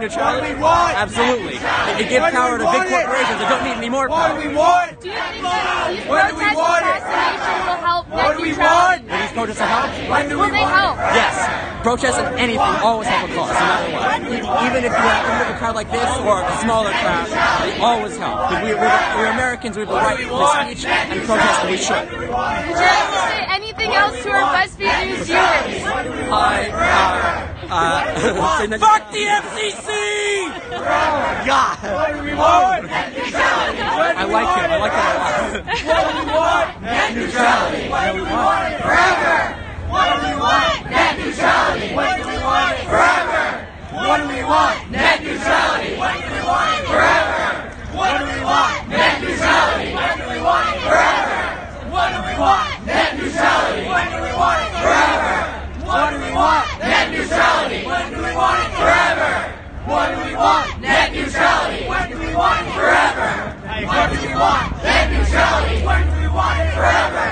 net neutrality? Absolutely. It gives power to big corporations that don't need any more power. Do you think that these protests across the nation will help net neutrality? Will these protests help? Will they help? Yes. Protests and anything always help a cause, no matter what. Even if you have a crowd like this or a smaller crowd, they always help. Because we're Americans, we have the right to speech and protest, and we should. Would you like to say anything else to our BuzzFeed News viewers? Fuck the FCC! God! What do we want? I like him. I like him a lot. What do we want? Net neutrality. What do we want it forever? What do we want? Net neutrality. What do we want it forever? What do we want? Net neutrality. What do we want it forever? What do we want? Net neutrality. What do we want it forever? What do we want? Net neutrality. When do we want it forever? What do we want? Net neutrality. When do we want it forever? What do we want? Net neutrality. When do we want it forever? What do we want? Net neutrality. When do we want it forever?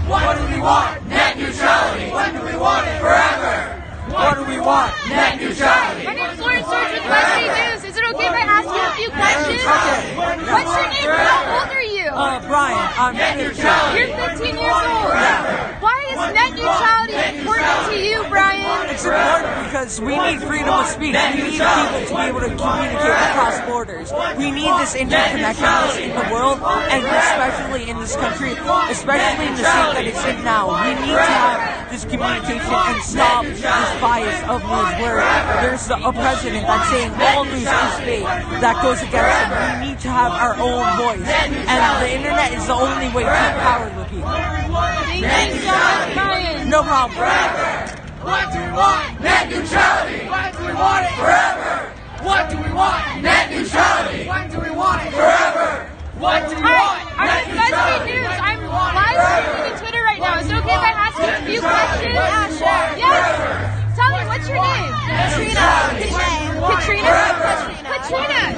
What do we want? Net neutrality. When do we want it forever? What do we want? Net neutrality. My name is Lauren Sorge with BuzzFeed News. Is it okay if I ask you a few questions? What's your name? How old are you? Brian, I'm net neutrality. You're 15 years old. Why is net neutrality important to you, Brian? It's important because we need freedom of speech. We need people to be able to communicate across borders. We need this interconnectedness in the world, and especially in this country, especially in the state that it's in now. We need to have this communication and stop this bias of news where there's a president that's saying all news is fake that goes against him. We need to have our own voice, and the internet is the only way to empower the people. Thank you so much, Brian. No problem. What do we want? Net neutrality. When do we want it forever? What do we want? Net neutrality. When do we want it forever? What do we want? Hi, I'm with BuzzFeed News. I'm live streaming on Twitter right now. Is it okay if I ask you a few questions? Yeah, sure. Yes. Tell me, what's your name? Katrina. Katrina.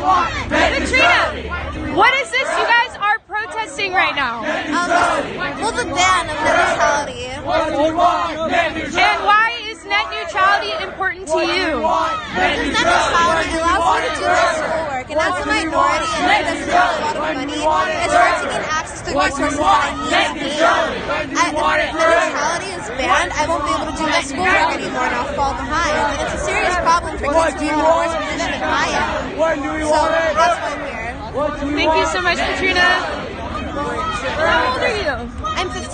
What is this you guys are protesting right now? Well, the ban of net neutrality. And why is net neutrality important to you? Because net neutrality allows me to do my schoolwork, and as a minority and it doesn't have a lot of money, it's hard to gain access to resources that I need to gain. If net neutrality is banned, I won't be able to do my schoolwork anymore, and I'll fall behind. And it's a serious problem for kids being in a worse position than I am. So that's why I'm here. Thank you so much, Katrina. How old are you? I'm 15.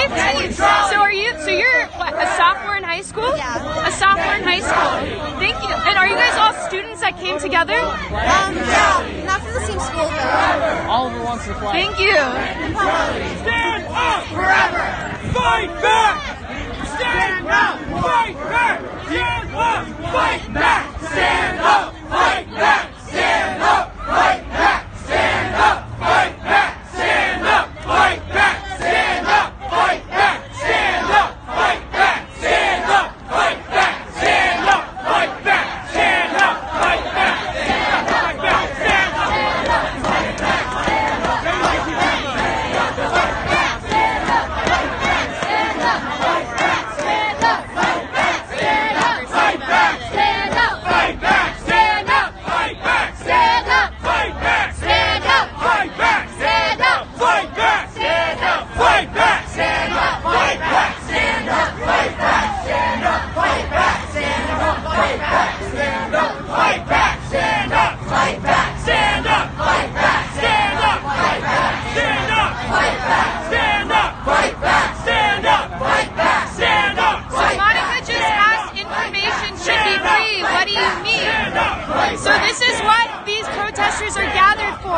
15. So you're what, a sophomore in high school? Yeah. A sophomore in high school. Thank you. And are you guys all students that came together? Yeah, not from the same school though. Oliver wants to fly. Thank you. Stand up forever. Fight back. Stand up. Fight back. Stand up. Fight back. Stand up. Fight back. Stand up. Fight back. Stand up. Fight back. Stand up. Fight back. Stand up. Fight back. Stand up. Fight back. Stand up. Fight back. Stand up. Fight back. Stand up. Fight back. Stand up. Fight back. Stand up. Fight back. So this is what these protesters are gathered for.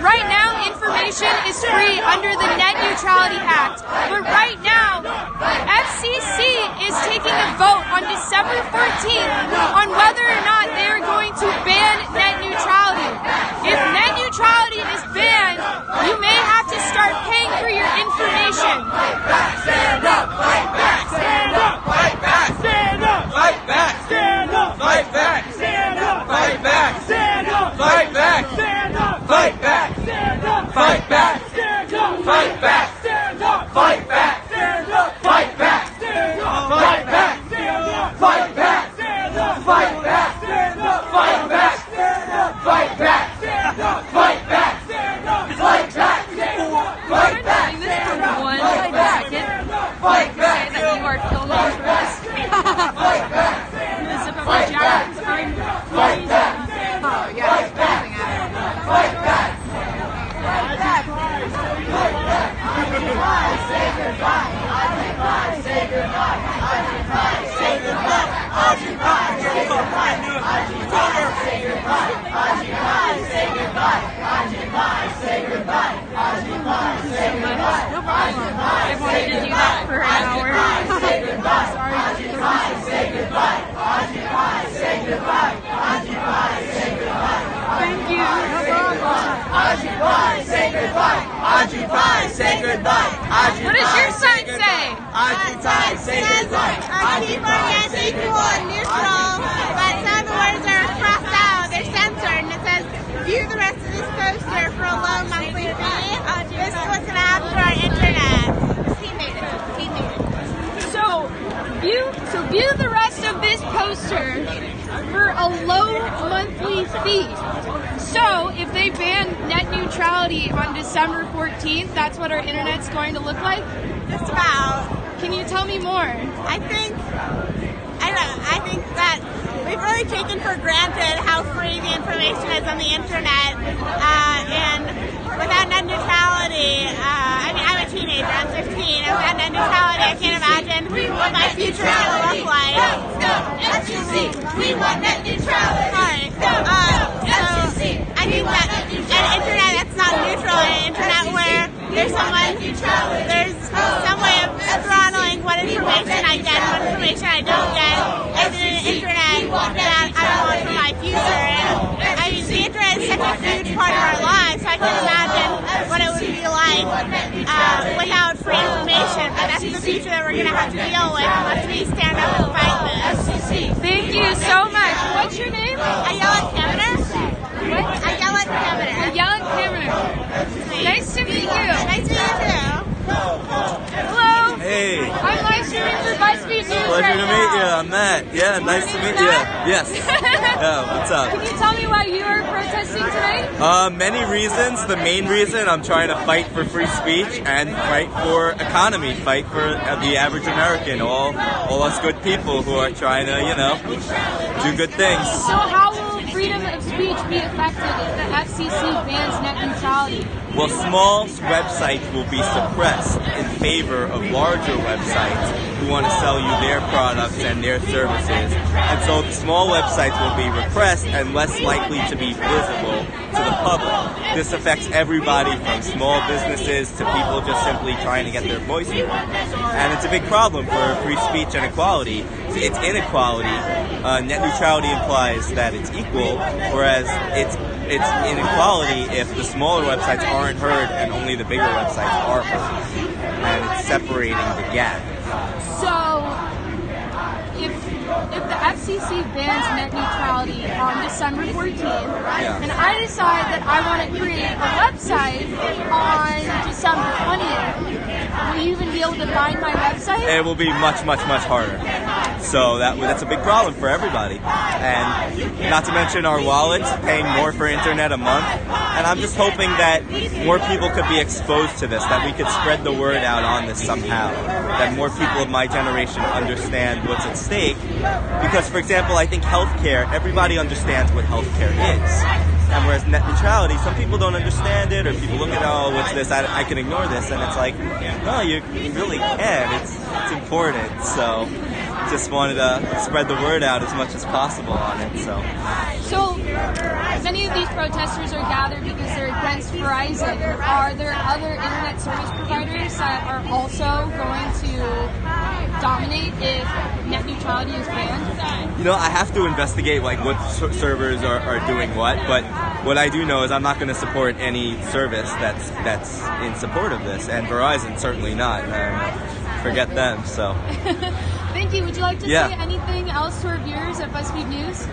Right now, information is free under the Net Neutrality Act. But right now, FCC is taking a vote on December 14th on whether or not they are going to ban net neutrality. If net neutrality is banned, you may have to start paying for your information. Stand up, fight back, stand up, fight back, stand up, fight back, stand up, fight back, stand up, fight back, stand up, fight back, stand up, fight back, stand up, fight back, stand up, fight back, stand up, fight back, stand up, fight back, stand up, fight back, stand up, fight back, stand up, fight back, stand up, fight back. goodbye. Occupy, say goodbye. Occupy, What does your sign say? Occupy, say goodbye. Occupy is equal and neutral, but some of the words are crossed out. They're censored, and it says, view the rest of this poster for a low monthly fee. This is what's going to happen to our internet. He made it. So view the rest of this poster for a low monthly fee. So if they ban net neutrality on December 14th, that's what our internet's going to look like? Just about. Can you tell me more? I think that we've really taken for granted how free the information is on the internet, and without net neutrality, I'm a teenager, I'm 15, and without net neutrality, I can't imagine what my future is going to look like. FCC, we want net neutrality. Sorry. I think that an internet that's not neutral, an internet where there's some way of throttling what information I get and what information I don't get, and an internet that I want for my future. And I mean, the internet is such a huge part of our lives, so I can't imagine what it would be like without free information. But that's the future that we're going to have to deal with unless we stand up and fight this. Thank you so much. What's your name? Ayala Kaminer. What? Ayala Kaminer. Ayala Kaminer. Nice to meet you. Nice to meet you too. Hello. Hey. I'm live streaming for BuzzFeed News Pleasure right to now. meet you. I'm Matt. Yeah, nice to meet you. Yes. Yeah, what's up? Can you tell me why you are protesting tonight? Many reasons. The main reason I'm trying to fight for free speech and fight for economy, fight for the average American, all us good people who are trying to, do good things. So how will freedom of speech be affected if the FCC bans net neutrality? Well, small websites will be suppressed in favor of larger websites who want to sell you their products and their services. And so the small websites will be repressed and less likely to be visible to the public. This affects everybody from small businesses to people just simply trying to get their voice heard. And it's a big problem for free speech and equality. It's inequality. Net neutrality implies that it's equal, whereas it's inequality if the smaller websites aren't heard and only the bigger websites are heard. And it's separating the gap. So if the FCC bans net neutrality on December 14th, and I decide that I want to create a website on December 20th, will you even be able to find my website? It will be much, much, much harder. So that's a big problem for everybody. And not to mention our wallets paying more for internet a month. And I'm just hoping that more people could be exposed to this, that we could spread the word out on this somehow, that more people of my generation understand what's at stake. Because, for example, I think healthcare, everybody understands what healthcare is. And whereas net neutrality, some people don't understand it, or people look at, oh, what's this? I can ignore this. And it's like, no, you really can. It's important. So just wanted to spread the word out as much as possible on it. So many of these protesters are gathered because they're against Verizon. Are there other internet service providers that are also going to dominate if net neutrality is banned? I have to investigate what servers are doing what, but what I do know is I'm not going to support any service that's in support of this, and Verizon certainly not. Forget them. So. Thank you. Would you like to say anything else to our viewers at BuzzFeed News?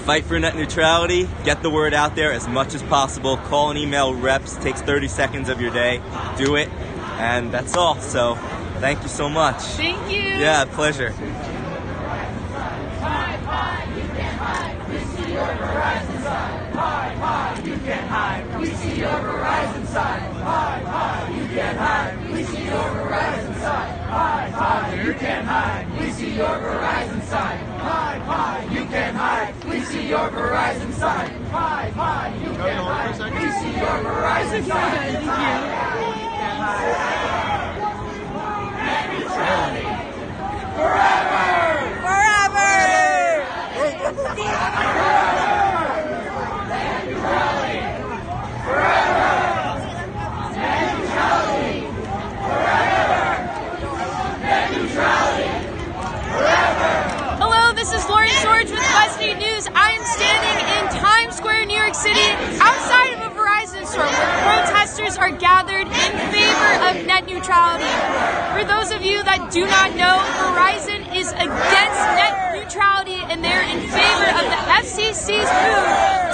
Fight for net neutrality. Get the word out there as much as possible. Call and email reps. Takes 30 seconds of your day. Do it. And that's all. So thank you so much. Thank you. Yeah, pleasure. You can't hide. We see your Verizon sign. Hide, hide. You can't hide. We see your Verizon sign. Hide, hide. You can't hide. We see your Verizon sign. Hide, hide. You can't hide. We see your Verizon sign. Hide, hide. You can't hide. We see your Verizon sign. Net neutrality. Forever. Hello, this is Lauren Sorge with BuzzFeed News. I am standing in Times Square, New York City, outside of a Verizon Verizon store where protesters are gathered in favor of net neutrality. For those of you that do not know, Verizon is against net neutrality and they're in favor of the FCC's move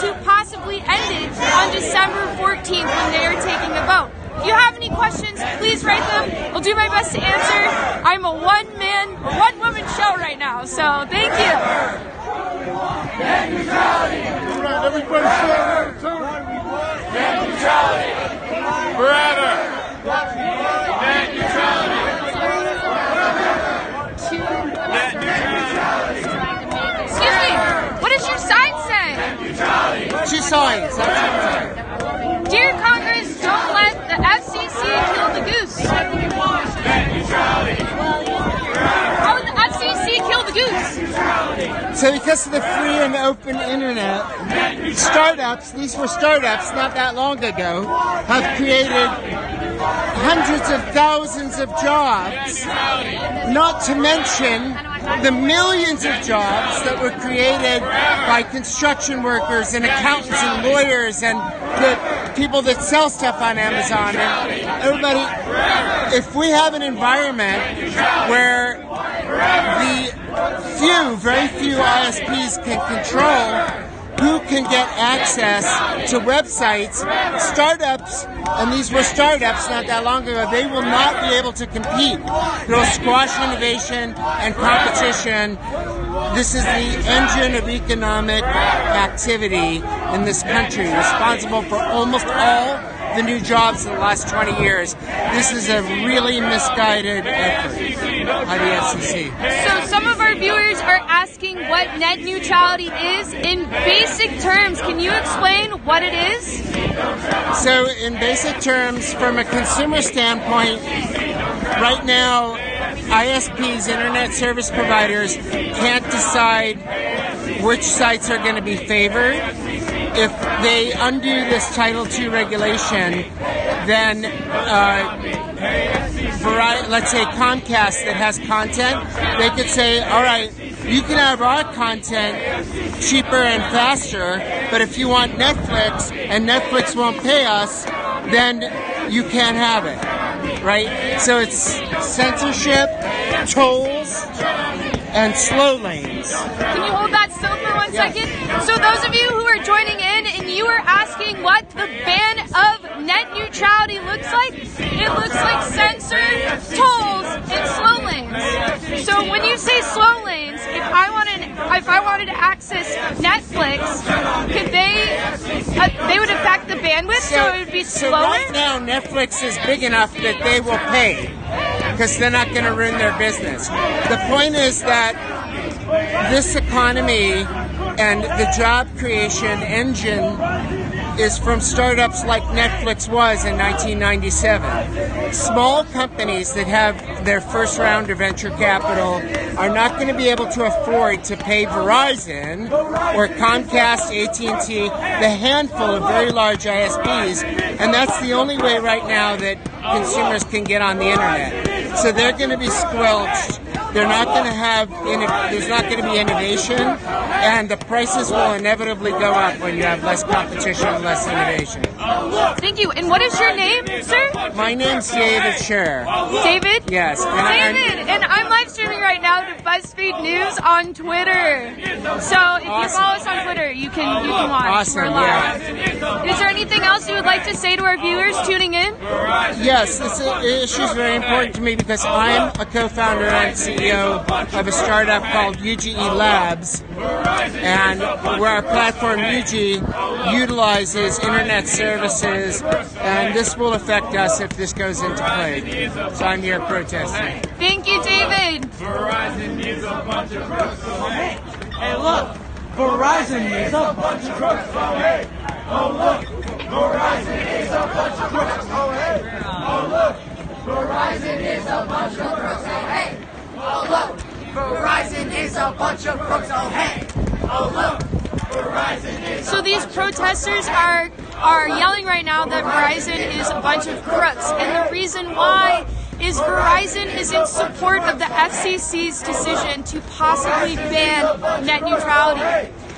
to possibly end it on December 14th when they are taking a vote. If you have any questions, please write them. I'll do my best to answer. I'm a one-woman show right now, so thank you. Net neutrality. Everybody say net neutrality. Forever. Net neutrality. Net neutrality. Excuse me, what does your sign say? Two signs. Dear Congress, don't let the FCC kill the goose. Net neutrality. How would the FCC kill the goose? So because of the free and open internet, startups, these were startups not that long ago, have created hundreds of thousands of jobs, not to mention the millions of jobs that were created by construction workers and accountants and lawyers and the people that sell stuff on Amazon and everybody. If we have an environment where very few ISPs can control who can get access to websites, startups, and these were startups not that long ago, they will not be able to compete. They'll squash innovation and competition. This is the engine of economic activity in this country, responsible for almost all the new jobs in the last 20 years. This is a really misguided effort by the FCC. So some of our viewers are asking what net neutrality is in basic terms. Can you explain what it is? So in basic terms, from a consumer standpoint, right now, ISPs, internet service providers, can't decide which sites are going to be favored. If they undo this Title II regulation, then let's say Comcast that has content, they could say, all right, you can have our content cheaper and faster, but if you want Netflix and Netflix won't pay us, then you can't have it, right? So it's censorship, tolls, and slow lanes. Can you hold that still for 1 second? So those of you who are joining in and you are asking what the ban of net neutrality looks like, it looks like censor, tolls, and slow lanes. So when you say slow lanes, if I wanted to access Netflix, could they would affect the bandwidth, so it would be slower? So right now, Netflix is big enough that they will pay, because they're not going to ruin their business. The point is that this economy and the job creation engine is from startups like Netflix was in 1997. Small companies that have their first round of venture capital are not going to be able to afford to pay Verizon or Comcast, AT&T, the handful of very large ISPs, and that's the only way right now that consumers can get on the internet. So they're going to be squelched. They're not going to have, there's not going to be innovation, and the prices will inevitably go up when you have less competition and less innovation. Thank you. And what is your name, sir? My name's David Scher. David? Yes. David, and I'm live streaming right now to BuzzFeed News on Twitter. So if you follow us on Twitter, you can watch. Awesome, We're live. Is there anything else you would like to say to our viewers tuning in? Yes, this issue is very important to me because I'm a co-founder and CEO of a startup called UGE Labs, and where our platform UGE utilizes internet services, and this will affect us if this goes into play. So I'm here protesting. Thank you, David. Verizon needs a bunch of crooks. Hey, look, Verizon needs a bunch of crooks. Oh, hey. Oh, look, Verizon is a bunch of crooks. Oh, hey. Oh, look, Verizon is a bunch of crooks. Oh, hey. Oh, look, Verizon is a bunch of crooks. Oh, hey. Oh, look, Verizon is. So these protesters are yelling right now that Verizon is a bunch of crooks, and the reason why is Verizon is in support of the FCC's decision to possibly ban net neutrality.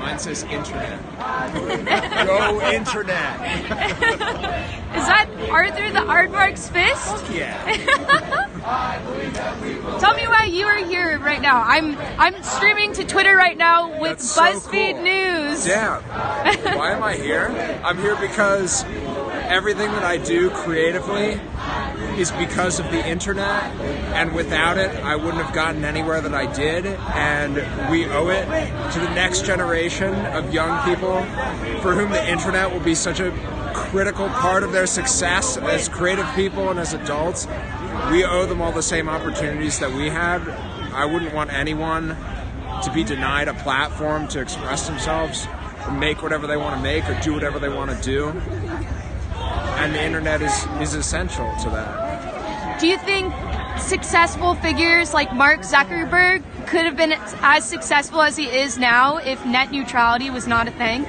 Mine says internet. Go internet. Is that Arthur the Aardvark's fist? Yeah. Tell me why you are here right now. I'm streaming to Twitter right now with That's so BuzzFeed cool. News. Yeah. Why am I here? I'm here because everything that I do creatively is because of the internet, and without it, I wouldn't have gotten anywhere that I did, and we owe it to the next generation of young people for whom the internet will be such a critical part of their success as creative people and as adults. We owe them all the same opportunities that we had. I wouldn't want anyone to be denied a platform to express themselves, or make whatever they want to make, or do whatever they want to do. And the internet is essential to that. Do you think successful figures like Mark Zuckerberg could have been as successful as he is now if net neutrality was not a thing?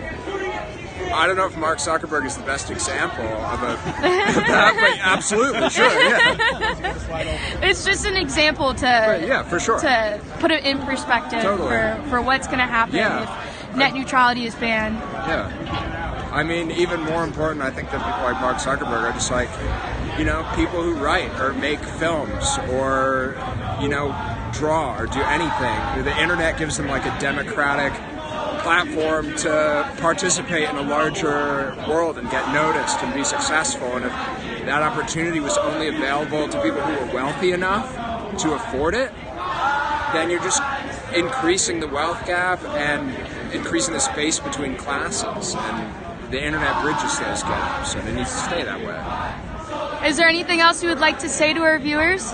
I don't know if Mark Zuckerberg is the best example of that, but absolutely, sure, yeah. It's just an example to Yeah, for sure. to put it in perspective Totally. for what's going to happen Yeah. if net neutrality is banned. Yeah. I mean, even more important, I think, that people like Mark Zuckerberg are just like, people who write or make films or, draw or do anything. The internet gives them like a democratic platform to participate in a larger world and get noticed and be successful. And if that opportunity was only available to people who were wealthy enough to afford it, then you're just increasing the wealth gap and increasing the space between classes. And the internet bridges those gaps, and it needs to stay that way. Is there anything else you would like to say to our viewers?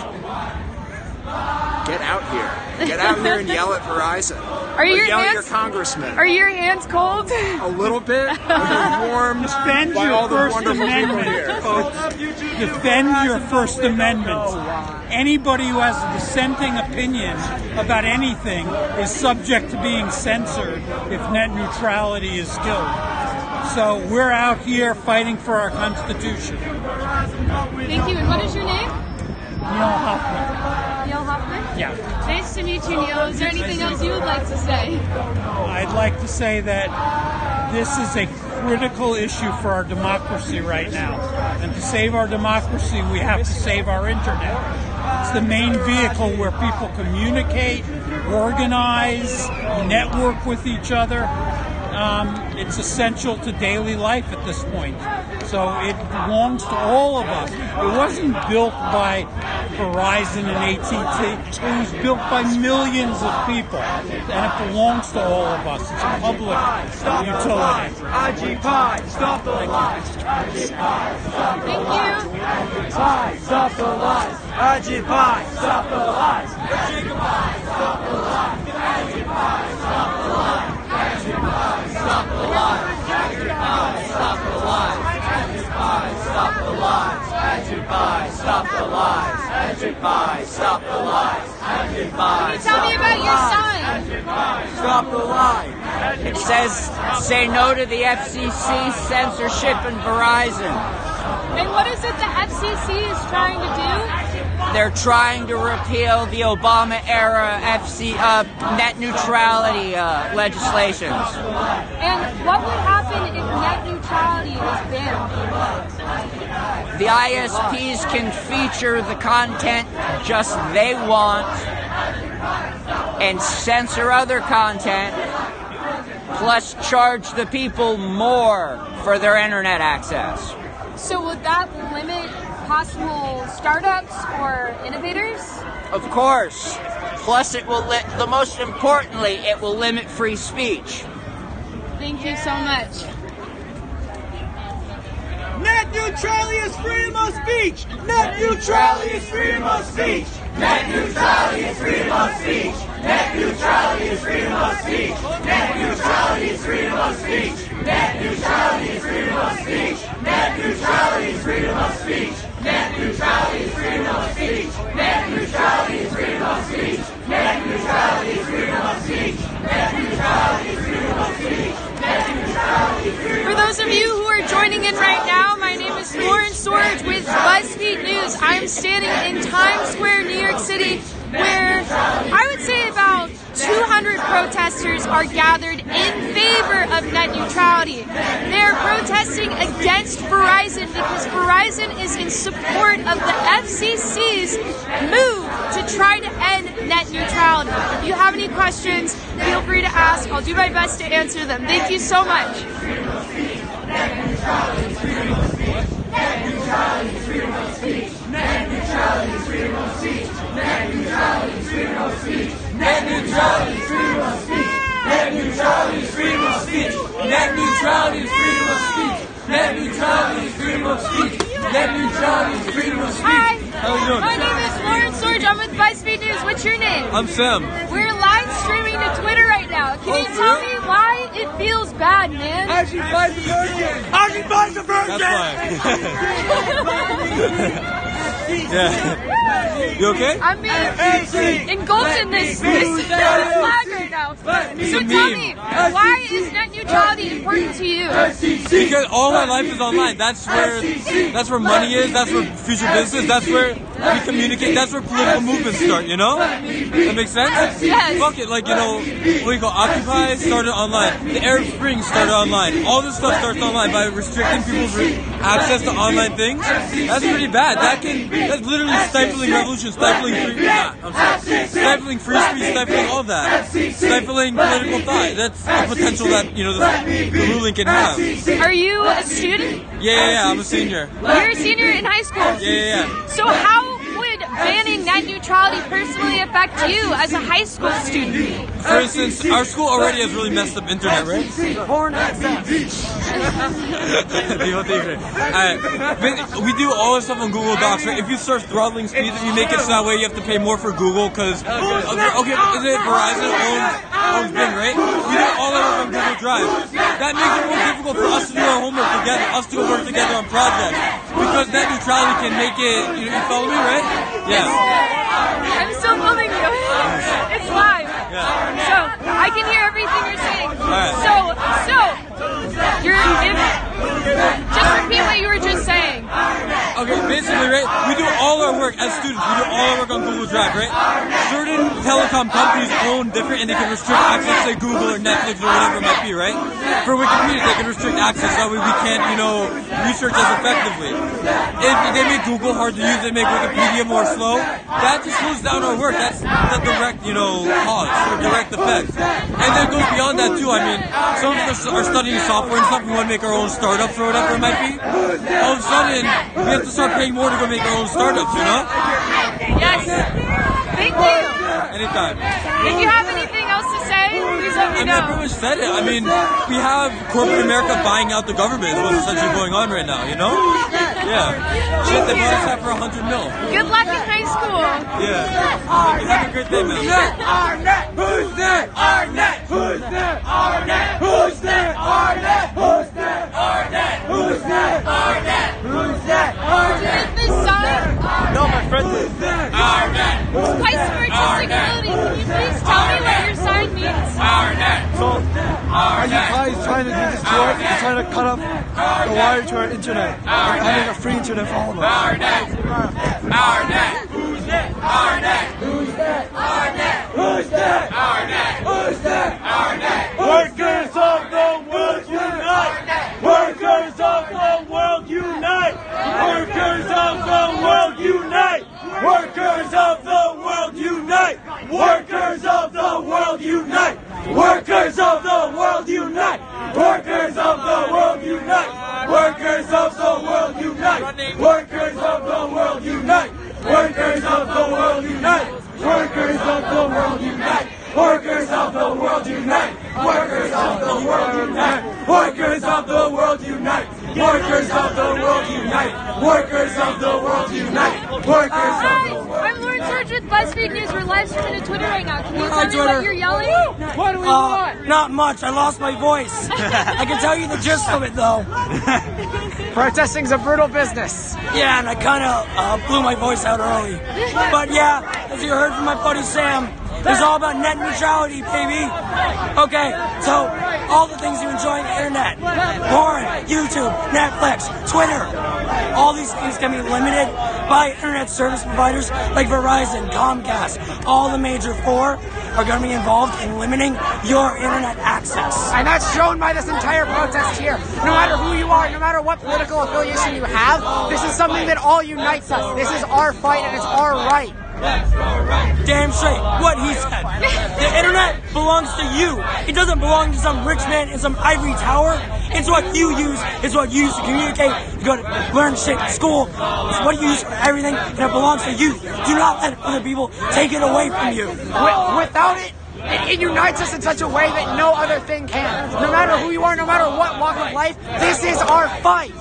Get out here. Get out here and yell at Verizon. Are Or your yell at hands your congressman. Are your hands cold? A little bit. They're warmed Defend by your all the First wonderful people Amendment. here. Defend your First Amendment. Anybody who has a dissenting opinion about anything is subject to being censored if net neutrality is killed. So we're out here fighting for our Constitution. Thank you. And what is your name? Neil Hoffman. Neil Hoffman? Yeah. Nice to meet you, Neil. Is there anything else you would like to say? I'd like to say that this is a critical issue for our democracy right now. And to save our democracy, we have to save our internet. It's the main vehicle where people communicate, organize, network with each other. It's essential to daily life at this point. So it belongs to all of us. It wasn't built by Verizon and AT&T. It was built by millions of people. And it belongs to all of us. It's a public utility. Occupy, stop the lies. Thank you. Stop the lies. Occupy, stop the lies. Occupy, stop the lies. Occupy, stop the lies. Occupy, stop the lies. Occupy, stop the lies. Occupy, stop the lies. Occupy, stop the lies. Occupy, stop the lies. Occupy, Tell me about your sign. stop the lies. It says, say no to the FCC, censorship, and Verizon. And what is it the FCC is trying to do? They're trying to repeal the Obama-era net neutrality legislations. And what would happen if net neutrality was banned? The ISPs can feature the content just they want and censor other content, plus charge the people more for their internet access. So would that limit possible startups or innovators? Of course. Plus, it will the most importantly, it will limit free speech. Thank you so much. Net neutrality is freedom of speech. Net neutrality is freedom of speech. Net neutrality is freedom of speech. Net neutrality is freedom of speech. Net neutrality is freedom of speech. Net neutrality is freedom of speech. Net neutrality is freedom of speech. Net neutrality is freedom of speech. Net neutrality is freedom of speech. Net neutrality is freedom of speech. Net neutrality is freedom of speech. Net neutrality is freedom. For those of you who are joining in right now, my name is Lauren Sorge with BuzzFeed News. I'm standing in Times Square, New York City, where I would say about 2 200 protesters are gathered in favor of net neutrality. They are protesting against Verizon because Verizon is in support of the FCC's move to try to end net neutrality. If you have any questions, feel free to ask. I'll do my best to answer them. Thank you so much. Net neutrality is freedom of speech. Net neutrality is freedom of speech. Net neutrality is freedom of speech. Net neutrality is freedom of speech. Net neutrality is freedom of speech. Net neutrality is freedom of speech. Net neutrality is freedom of speech. Net neutrality is freedom of speech. Net neutrality is freedom of speech. Hi. How you doing? My name is Lauren Sorge. I'm with BuzzFeed News. What's your name? I'm Sam. We're live streaming to Twitter right now. Can you tell me why it feels bad, man? How'd you find the virgin? How'd you find the virgin? That's why. Yeah. You okay? I'm being engulfed in this flag right now. So tell me, why is net neutrality important to you? Because all my life is online. That's where money is. That's where future business. That's where we communicate. That's where political movements start. You know? That makes sense. Yes. Fuck it. Like, you know, what you call Occupy started online. The Arab Spring started online. All this stuff starts online by restricting people's access to online things. That's pretty bad. That's literally stifling revolution, stifling stifling free speech, stifling all that, stifling political thought. That's the potential that, you know, the ruling can have. Are you a student? Yeah, I'm a senior. You're a senior in high school? Yeah. So how would banning net neutrality personally affect you as a high school student? For instance, our school already has really messed up internet, right? We do all this stuff on Google Docs, right? If you search throttling speeds, if you make it so that way you have to pay more for Google because, okay, is it Verizon owns Bing, right? We do all that on Google Drive. That makes it more difficult for us to do our homework together, us to work together on projects. Because net neutrality can make it, you follow me, right? Yeah. I'm still filming you. It's live. Yeah. So, I can hear everything you're saying. Right. Just repeat what you were just saying. Okay, basically, right, we do all our work as students, we do all our work on Google Drive, right? Certain telecom companies own different and they can restrict access to Google or Netflix or whatever it might be, right? For Wikipedia, they can restrict access, that way we can't, research as effectively. If they make Google hard to use, they make Wikipedia more slow, that just slows down our work. That's the direct, cause, or direct effect. And then it goes beyond that too. I mean, some of us are studying software and stuff, we want to make our own startups or whatever it might be. All of a sudden, we have to start paying more to go make our own startups, Yes. Thank you. Anytime. If you have anything else to say, please let me know. I pretty much said it. I mean, we have corporate America buying out the government is what's essentially going on right now, Yeah. Shit, they bought us out for $100 million. Good luck in high school. Yeah. Have a great day, man. Our net! Who's net? Our net! Who's net? Our net! Who's net? Our net! Who's net? Our net! Who's net? Our net! Who's net? Our net! With this sign, No, my friend did. Our net! Customer Accessibility, can you please tell me what your sign means? Our net! Occupy is trying to do this to us. He's trying to cut off the wire to our internet. Having a free internet for all of us. Our net! Our net! Who's net? Our net! Who's net? Our net! Who's net? Our net! Who's net? Our net! Workers of the world unite! Workers of the world unite! Workers of the world unite! Workers of the world unite! Workers of the world unite! Workers of the world unite! Workers of the world unite! Workers of the world unite! Workers of the world unite! Workers of the world unite! Workers of the world unite! Workers of the world unite! Workers of the world unite! Workers of the world unite! Workers of the world unite! Workers of the world unite! Workers Hi, I'm Lauren Sorge with BuzzFeed News. We're live streaming to Twitter right now. Can you tell me what you're yelling? What do we want? Not much. I lost my voice. I can tell you the gist of it, though. Protesting's a brutal business. Yeah, and I kind of blew my voice out early. But yeah, as you heard from my buddy Sam, it's all about net neutrality, baby. Okay, so all the things you enjoy on the internet. Porn, YouTube, Netflix, Twitter. All these things can be limited by internet service providers like Verizon, Comcast. All the major four are going to be involved in limiting your internet access. And that's shown by this entire protest here. No matter who you are, no matter what political affiliation you have, this is something that all unites us. This is our fight and it's our right. Damn straight, what he said. The internet belongs to you. It doesn't belong to some rich man in some ivory tower. It's what you use. It's what you use to communicate. You go to learn shit in school. It's what you use for everything, and it belongs to you. Do not let other people take it away from you. Without it, it unites us in such a way that no other thing can. No matter who you are, no matter what walk of life, this is our fight.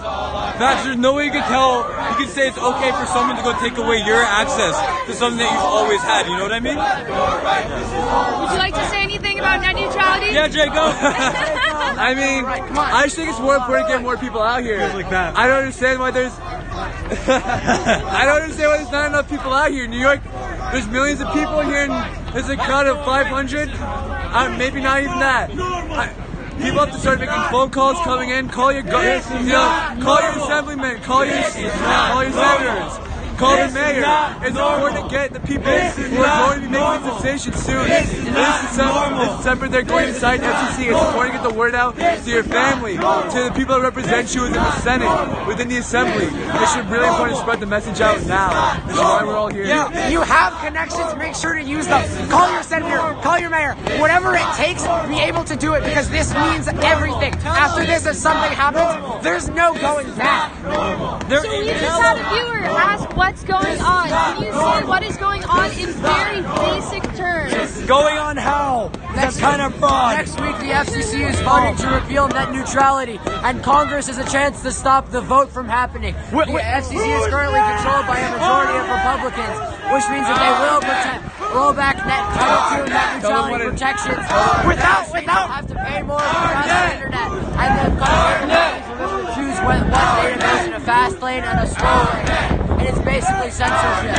Max, there's no way you can tell, you can say it's okay for someone to go take away your access to something that you've always had, you know what I mean? Would you like to say anything about net neutrality? Yeah, Jay, go. I mean, I just think it's more important to get more people out here. Like that. I don't understand why there's not enough people out here. New York, there's millions of people here and there's a crowd of 500, maybe not even that. People have to start making phone calls coming in. Call your call your assemblymen, call your senators, call the mayor. It's important to get the people who are going to be making these decisions soon. This December they're going to sign FCC. It's important to get the word out to your family, to the people that represent you within the Senate, within the Assembly. It's really important to spread the message out now. This is why we're all here. Yeah, you have connections, make sure to use them. Call your senator, call your mayor, whatever it takes, be able to do it because this means everything. After this, if something happens, there's no going back. So we just had a viewer ask what's going on. Can you say what is going on in very basic terms? Going on how? That's kind of fraud. Next week, the FCC is voting to repeal net neutrality, and Congress has a chance to stop the vote from happening. The FCC is currently controlled by a majority of Republicans, which means that they will roll back Title II net neutrality protections. Without have to pay more for the internet, and the government will choose what data goes in a fast lane and a slow lane. And it's basically censorship.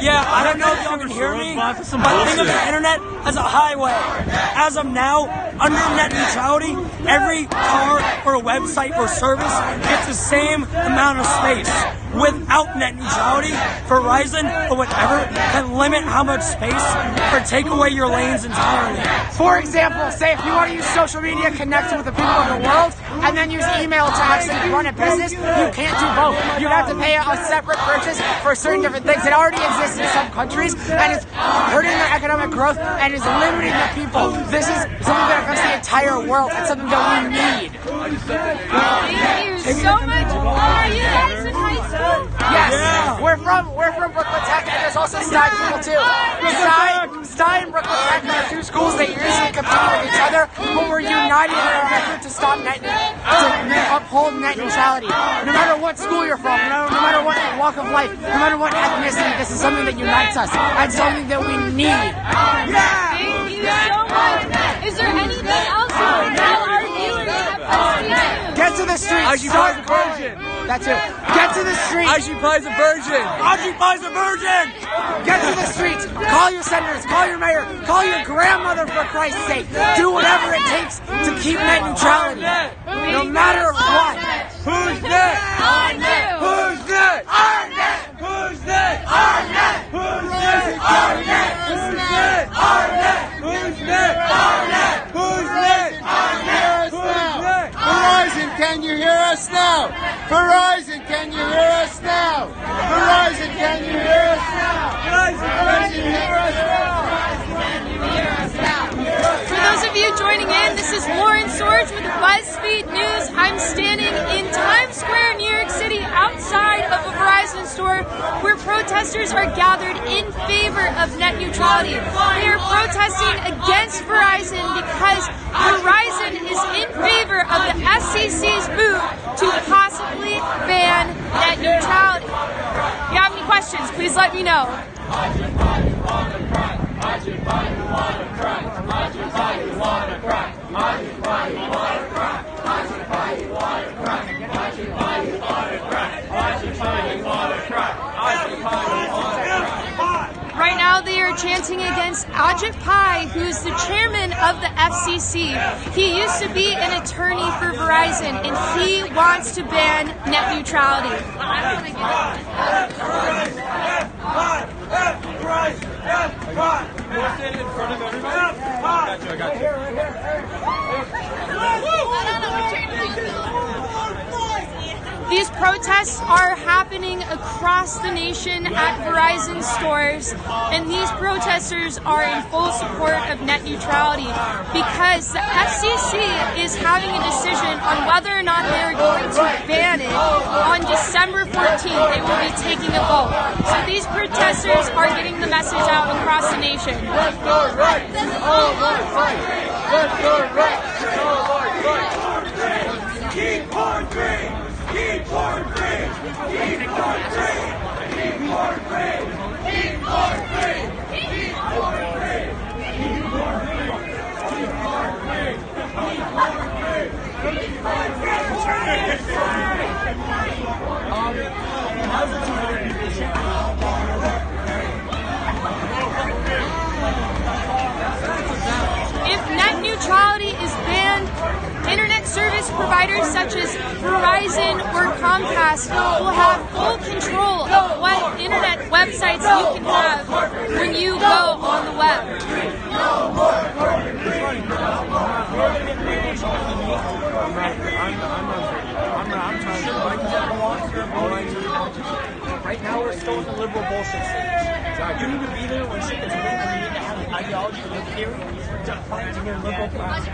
Yeah, I don't know if y'all can hear me, but think of the internet as a highway. As of now, under net neutrality, every car or a website or service gets the same amount of space. Without net neutrality, Verizon or whatever can limit how much space or take away your lanes entirely. For example, say if you want to use social media connected with the people of the world and then use email to actually run a business, you can't do both. You'd have to pay a separate purchase for certain different things. It already exists in some countries and it's hurting their economic growth and is limiting the people. This is something that affects the entire world and something that we need. Thank you so much. Are you guys in high school? Yes, yeah. We're from Brooklyn Tech, and there's also Stein people too. Stein and Brooklyn Tech are two schools that usually compete with each other, but we're united in our effort to stop to uphold net neutrality. No matter what school you're from, no matter what walk of life, no matter what ethnicity, this is something that unites us and something that we need. Thank you so much. Is there anything else you want to tell our viewers at BuzzFeed? Get to the streets. Occupies a virgin. That's it. Get to the streets. Occupies a virgin. Occupies a virgin. Get to the streets. Call your senators. Call your mayor. Call your grandmother, for Christ's sake. Do whatever it takes to keep net neutrality. No matter what. Who's net? Our net. Who's net? Our net. Who's net? Our net. Who's net? Our net. Who's net? Our net. Who's net? Our net. Who's net? Our net. Verizon, can you hear us now? Verizon, can you hear us now? Verizon, can you hear us now? Verizon, can you hear us now? For those of you joining in, this is Lauren Sorge with BuzzFeed News. I'm standing in Times Square, New York City, outside of a Verizon store where protesters are gathered in favor of net neutrality. They are protesting against Verizon because Verizon is in favor of the FCC's move to possibly ban net neutrality. If you have any questions, please let me know. Right now they are chanting protesting against Ajit Pai, who's the chairman of the FCC. He used to be an attorney for Verizon, and he wants to ban net neutrality. These protests are happening across the nation at Verizon stores, and these protesters are in full support of net neutrality because the FCC is having a decision on whether or not they are going to ban it on December 14th. They will be taking a vote. So these protesters are getting the message out across the nation. Left or right, all our fight. Left or right, all our fight. Keep corn free. Keep corn free! Keep corn free! Keep corn free! Keep corn free! Keep corn free! Keep corn free! Keep corn free! Keep corn free! Keep corn If net neutrality is banned, internet service providers such as Verizon or Comcast will have full control of what internet websites you can have when you go on the web. Right now we're still in the liberal bullshit stage. You need to be there when shit gets real, and you need to have an ideology and a theory to fight to your liberal class.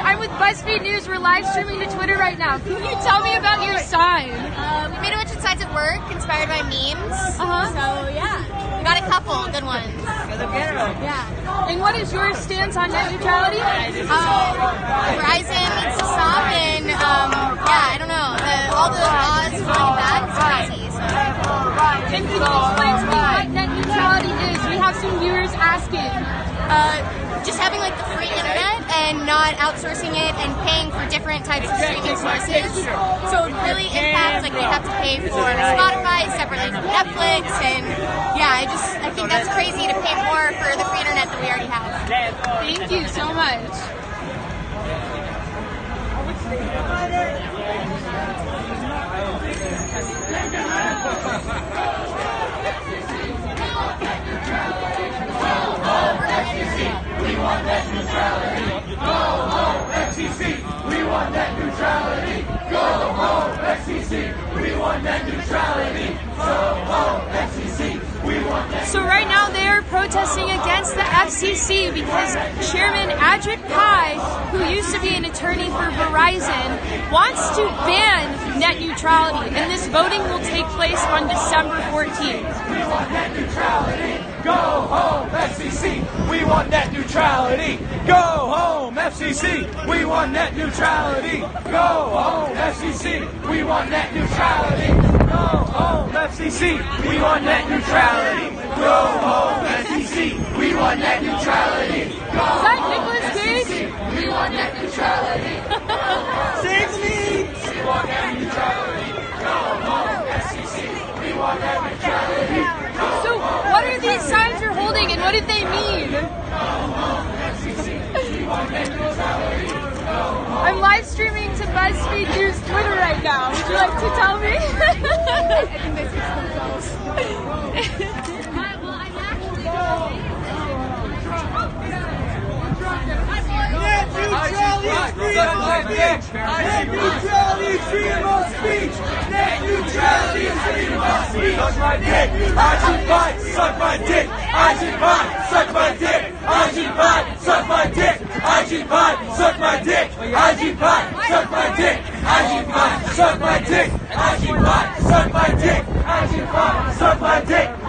I'm with BuzzFeed News. We're live streaming to Twitter right now. Can you tell me about your sign? We made a bunch of signs at work inspired by memes. So, yeah. We got a couple good ones. Yeah. And what is your stance on net neutrality? Verizon needs to stop, and, yeah, I don't know. All the laws are really bad. It's crazy. So. And can you explain to me what net neutrality is? We have some viewers asking. Just having like the free internet and not outsourcing it and paying for different types of streaming sources. So it really impacts, like they have to pay for Spotify separately from Netflix, and yeah, I think that's crazy to pay more for the free internet that we already have. Thank you so much. We want net neutrality. Go home, FCC. We want net neutrality. Go home, FCC. We want net neutrality. Go home, FCC. We want net. So right now they are protesting against the FCC because Chairman Ajit Pai, who used to be an attorney for Verizon, wants to ban net neutrality, and this voting will take place on December 14th. We want net neutrality. Go home, FCC. We want net neutrality. Go home, FCC. We want net neutrality. Go home, FCC. We want net neutrality. Go home, FCC. We want net neutrality. Go home, FCC. We want net neutrality. Is that Nicolas Cage? We want net neutrality. Save me! We want net neutrality. Go home, FCC. We want net neutrality. So what are these signs you're holding, and what did they mean? I'm live streaming to BuzzFeed News Twitter right now. Would you like to tell me? Net neutrality is freedom of speech. Net neutrality is freedom of speech. Suck my dick. Ajit Pai, suck my dick. Ajit Pai, suck my dick. Ajit Pai, suck my dick. Ajit Pai, suck my dick. Ajit Pai, suck my dick. Ajit Pai, suck my dick. Ajit Pai, suck my dick. Ajit Pai, suck my dick.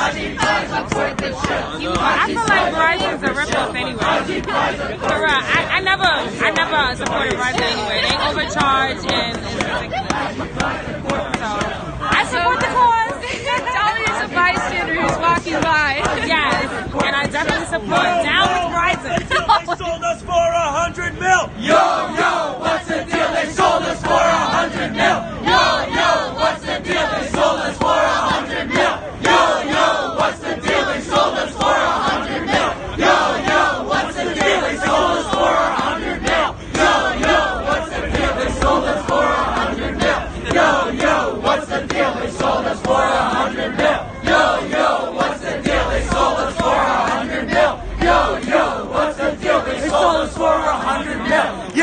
I feel like Verizon's a ripoff anyway. For real, I never supported Verizon anyway. They overcharge and it's ridiculous. So I support the cause. Dolly is a bystander who's walking by. Yes, and I definitely support down with Verizon. They sold us for $100 million. Yo, what's the deal? They sold us for $100 million. Yo, what's the deal? They sold us for $100 million. Yo, what's the deal? They sold us for $100 million. Yo, what's the deal? They sold us for $100 million. Yo, what's the deal? They sold us for $100 million. Yo, what's the deal? They sold us for $100 million. Yo, what's the deal? They sold us for $100 million. Yo, what's the deal? They sold us for $100 million.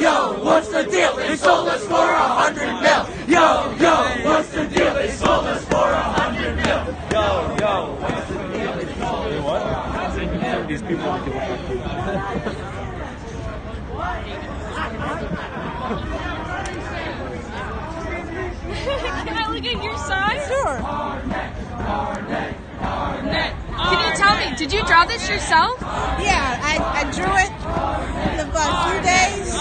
Yo, what's the deal? They sold us for $100 million. Yo, what's the deal? They sold us for $100 million. Yo, what's the deal? They sold us for $100 million. These people are doing Can I look at your sign? Sure. Can you tell me, did you draw this yourself? Yeah, I drew it in about a few days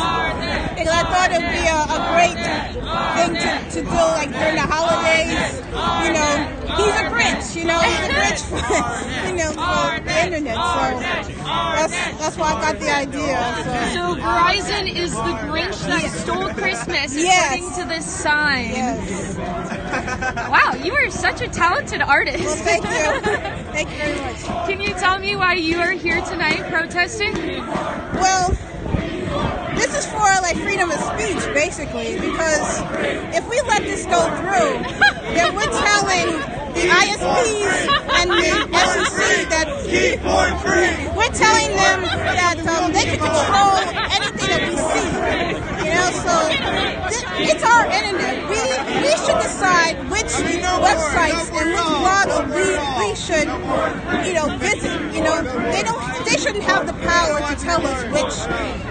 because I thought it would be a great thing to do like during the holidays. You know, he's a Grinch, he's a Grinch for, for the internet. So that's why I got the idea. So Verizon is the Grinch that stole Christmas, according to this sign. Yes. Wow, you are such a talented artist. Well, thank you. Thank you very much. Can you tell me why you are here tonight protesting? Well, this is for like freedom of speech, basically, because if we let this go through, then we're telling the ISPs and the FCC that we're telling them that they can control anything that we see. So it's our internet. We should decide which websites and which blogs we should, visit. They shouldn't have the power to tell us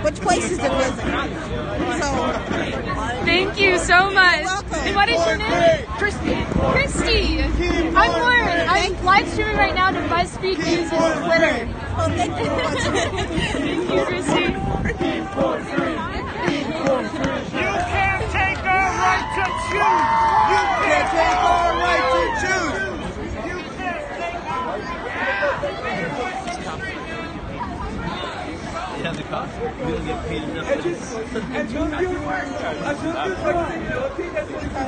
which places to visit. So thank you so much. You're welcome. And what is your name? Christy. I'm Lauren. I'm live streaming right now to BuzzFeed News and Twitter. Well, thank you very much. Thank you, Christy. You can't take our right to choose. You can't take our right to choose. You can't take our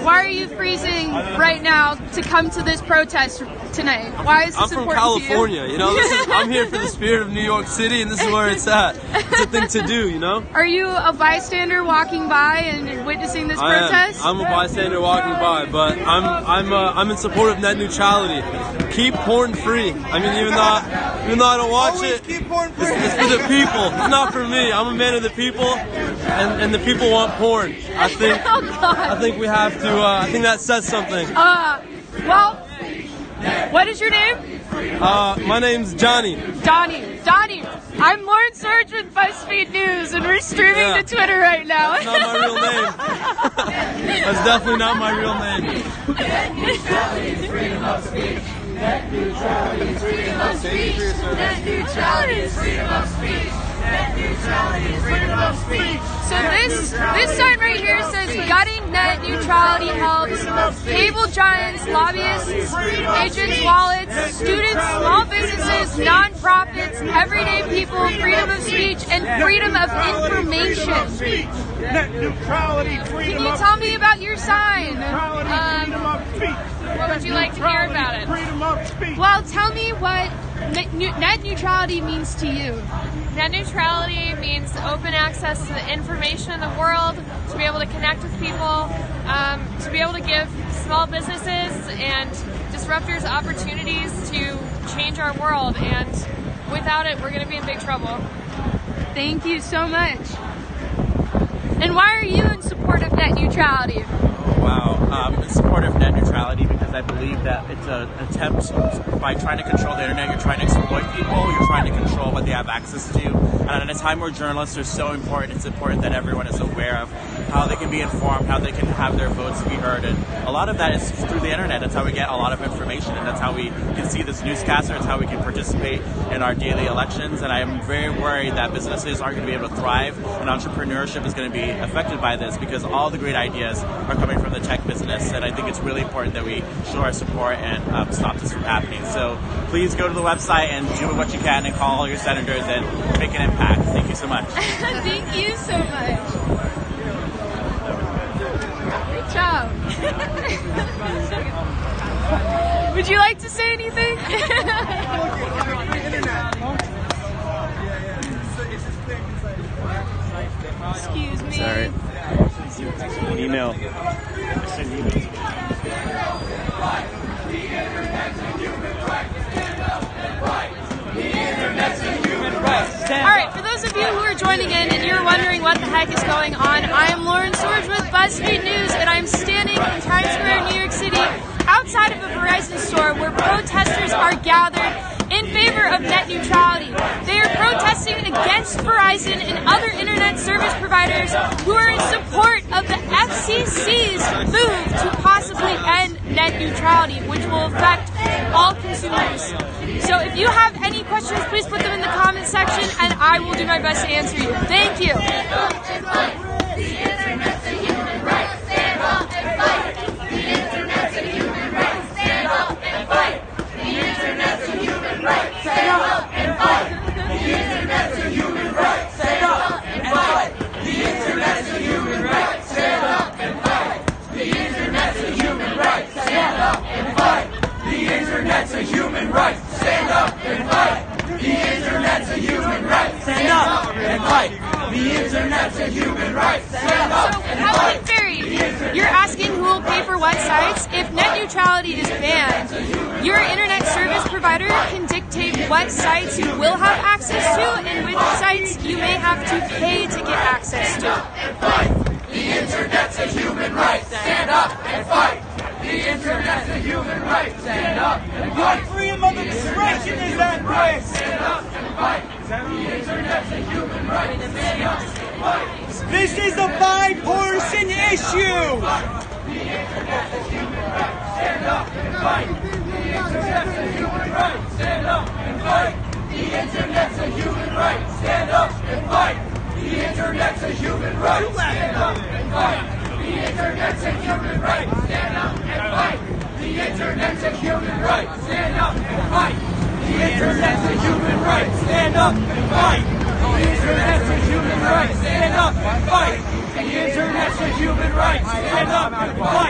Why are you freezing right now to come to this protest tonight? Why is this I'm from important California, to you? I'm here for the spirit of New York City, and this is where it's at. It's a thing to do, Are you a bystander walking by and witnessing this protest? I'm a bystander walking by, but I'm in support of net neutrality. Keep porn free. I mean, even though I don't watch it, keep porn free. it's for the people. It's not for me. I'm a man of the people, and the people want porn. I think we have to. I think that says something. Well, what is your name? My name's Johnny. Donnie. I'm Lauren Sorge with BuzzFeed News, and we're streaming to Twitter right now. That's not my real name. That's definitely not my real name. Freedom of speech. Net neutrality is freedom of speech. Net neutrality is freedom of speech. Net neutrality is freedom of speech. So this sign right here says gutting net neutrality helps cable giants, lobbyists, agents, wallets, students, small businesses, non-profits, everyday people, freedom of speech, and freedom of information. Net neutrality, freedom Can you tell me about your sign? What would you like to hear about it? Freedom of speech. Well, tell me what net neutrality means to you. Net neutrality means open access to the information in the world, to be able to connect with people, to be able to give small businesses and disruptors opportunities to change our world. And without it, we're going to be in big trouble. Thank you so much. And why are you in support of net neutrality? Wow. I'm in support of net neutrality because I believe that it's an attempt by trying to control the internet, you're trying to exploit people, you're trying to control what they have access to. And at a time where journalists are so important, it's important that everyone is aware of how they can be informed, how they can have their votes be heard. And a lot of that is through the internet. That's how we get a lot of information, and that's how we can see this newscaster. It's how we can participate in our daily elections. And I am very worried that businesses aren't going to be able to thrive, and entrepreneurship is going to be affected by this, because all the great ideas are coming from the tech business. And I think it's really important that we show our support and stop this from happening. So please go to the website and do what you can and call all your senators and make an impact. Thank you so much. Thank you so much. Great job. Would you like to say anything? Excuse me. Sorry. Email. I sent email. All right, for those of you who are joining in and you're wondering what the heck is going on, I am Lauren Sorge with BuzzFeed News, and I'm standing in Times Square, New York City, outside of a Verizon store where protesters are gathered in favor of net neutrality. They are protesting against Verizon and other internet service providers who are in support of the FCC's move to possibly end net neutrality, which will affect all consumers. So if you have any questions, please put them in the comment section and I will do my best to answer you. Thank you. The internet's a human right. Stand up and fight. The internet's a human right. Stand up and fight. The internet's a human right. Stand up and fight. The internet's a human right. Stand up and fight. The internet's a human right. Stand up and fight. The internet's a human right. Stand up and fight. The internet's a human right. Stand up and fight. The internet's a human right. Stand up and fight. The internet's a human right. Stand up and fight. Howard and Ferry, you're asking who will pay for what sites? If net neutrality is banned, your internet service provider can dictate what sites you will have access to and which sites you may have to pay to get access to. The internet's a human right. Stand up and fight. The internet's a human right. Stand up and fight. Freedom of expression is at risk. Stand up and fight. The internet's a human right. Stand up and fight. This is a bipartisan issue. The internet's a human right. Stand up and fight. The internet's a human right. Stand up and fight. The internet's a human right. Stand up and fight. The internet's a human right. Stand up and fight. The internet's a human right. Stand up and fight. The internet's a human right. Stand up and fight. The internet's a human right. Stand up and fight. The internet's a human right. Stand up and fight. The internet's a human right. Stand up and fight.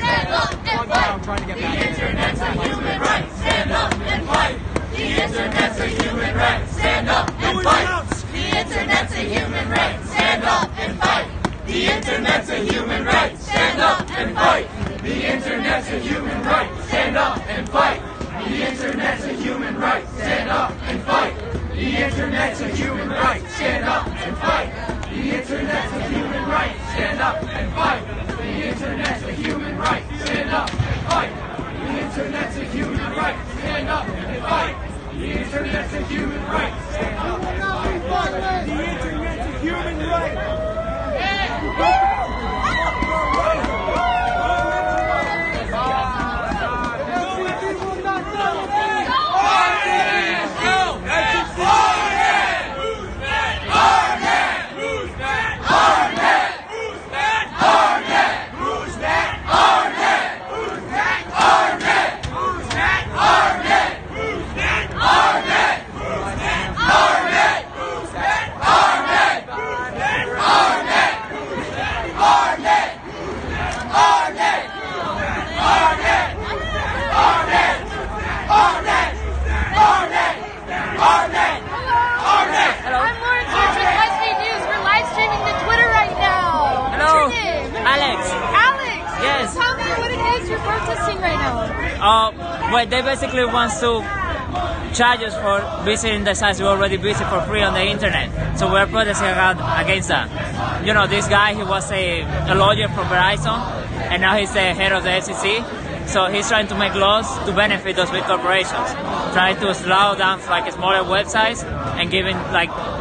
Stand up and fight. The internet's a human right. Stand up and fight. The internet's a human right. Stand up and fight. The internet's a human right. Stand up and fight. The internet's a human right. Stand up and fight. The internet's a human right. Stand up and fight. The internet's a human right. Stand up and fight. The internet's a human right. Stand up and fight. The internet's a human right. Stand up and fight. The internet's a human right. Stand up and fight. The internet's a human right. Stand up and fight. The internet's a human right. Stand up and fight. The internet's a human right. Well, they basically want to charge us for visiting the sites we already visit for free on the internet. So we're protesting against that. You know, this guy, he was a lawyer from Verizon, and now he's the head of the FCC. So he's trying to make laws to benefit those big corporations, trying to slow down like smaller websites and giving like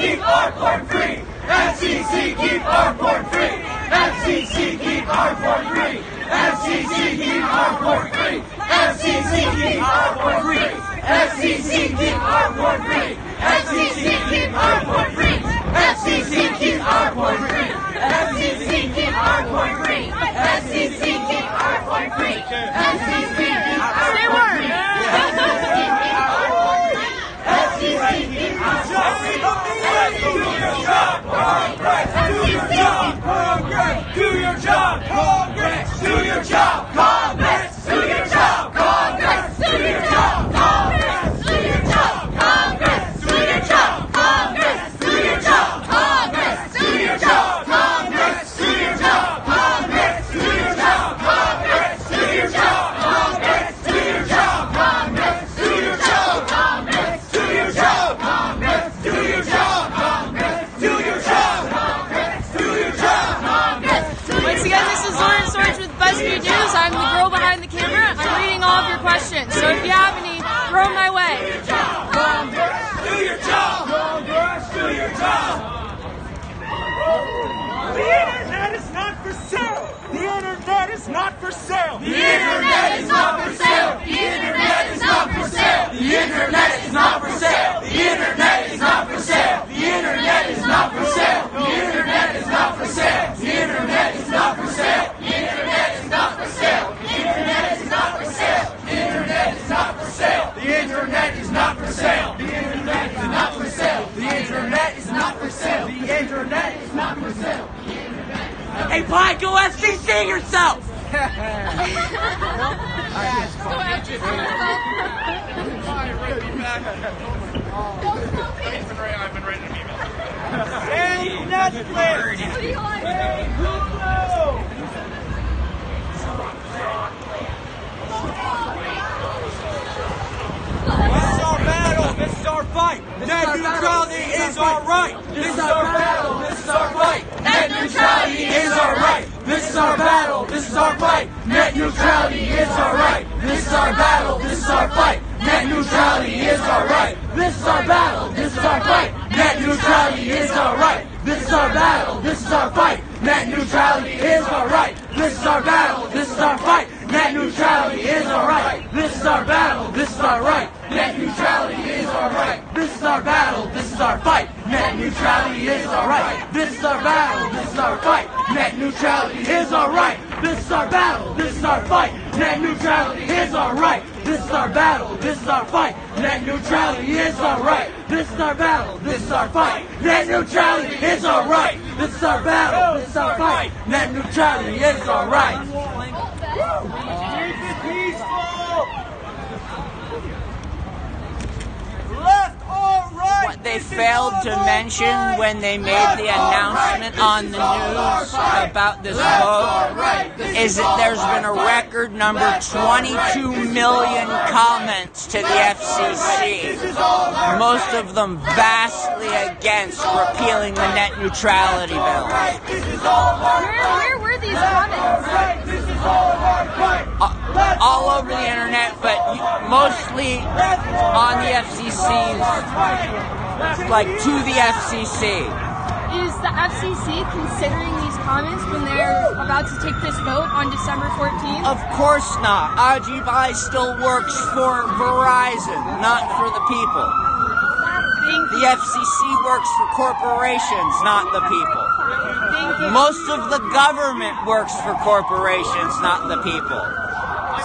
keep our porn free. FCC, keep our porn free. FCC, keep our porn free. FCC, keep our porn free. FCC, keep our porn free. FCC, keep our porn free. FCC, keep our porn free. FCC, keep our porn free. FCC, keep our porn free. FCC, keep our porn free. FCC, keep our porn free. FCC, keep our porn free. Do your job, Congress. Do your job, Congress. Do your job, Congress. Do your job, Congress. Do your job, Congress. Do your job, Congress. Do your job, Congress. Do your job, Congress. Do your job, Congress. Do your job, Congress. Do your job, Congress. Do your job, Congress. Do your job, Congress. Do your job, Congress. Do your job, Congress. Do your job, Congress. Do your job, Congress. Do your job, Congress. Do your job, Congress. Once again, this is Lauren Sorge with BuzzFeed News. I'm the girl behind the camera. I'm reading all of your questions. So if you have any, throw them my way. Congress, do your job. Congress, do your job. The internet is not for sale. The internet is not for sale. The internet is not for sale. The internet is not for sale. The internet is not for sale. The internet is not for sale. The internet is not for sale. The internet is not for sale. The internet is not for sale. The internet is not for sale. The internet is not for sale. The internet is not for sale. The internet is not for sale. The internet is not for sale. The internet is not for sale. The internet is not for sale. Hey, Pi, go FCC yourself! I've been writing an email. And Netflix! This is our battle. This is our fight. Net neutrality is our right. This is our battle. This is our fight. Net neutrality is our right. This is our battle. This is our fight. Net neutrality is our right. This is our battle. This is our fight. Net neutrality is our right. This is our battle. This is our fight. Net neutrality is our right. This is our battle. This is our fight. Net neutrality is our right. This is our battle. This is our fight. Net neutrality is our right. This is our battle. This is our right. Net neutrality is our right. This is our battle. This is our fight. Net neutrality is our right. This is our battle. This is our fight. Net neutrality is our right. This is our battle. This is our fight. Net neutrality is our right. This is our battle. This is our fight. Net neutrality is our right. This is our battle. This is our fight. Net neutrality is our right. This is our battle. This is our fight. Net neutrality is our right. Keep it peaceful. Left or right. What they failed to mention when they made the announcement on the news about this vote is that there's been a record number 22 million comments to the FCC, most of them vastly against repealing the net neutrality bill. Where were these comments? All over the internet, but mostly on the FCC's, like to the FCC. Is the FCC considering these comments when they're about to take this vote on December 14th? Of course not. Ajit Pai still works for Verizon, not for the people. The FCC works for corporations, not the people. Most of the government works for corporations, not the people.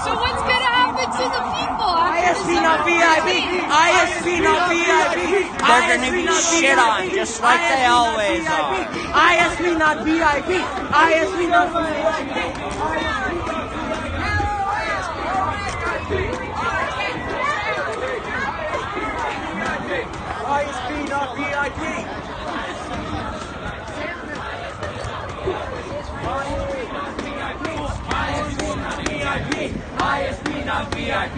So what's going to happen to the people? ISP not VIP! ISP not VIP! They're going to be shit on, just like they always are. ISP not VIP! ISP not VIP! ISP not VIP. ISP not VIP.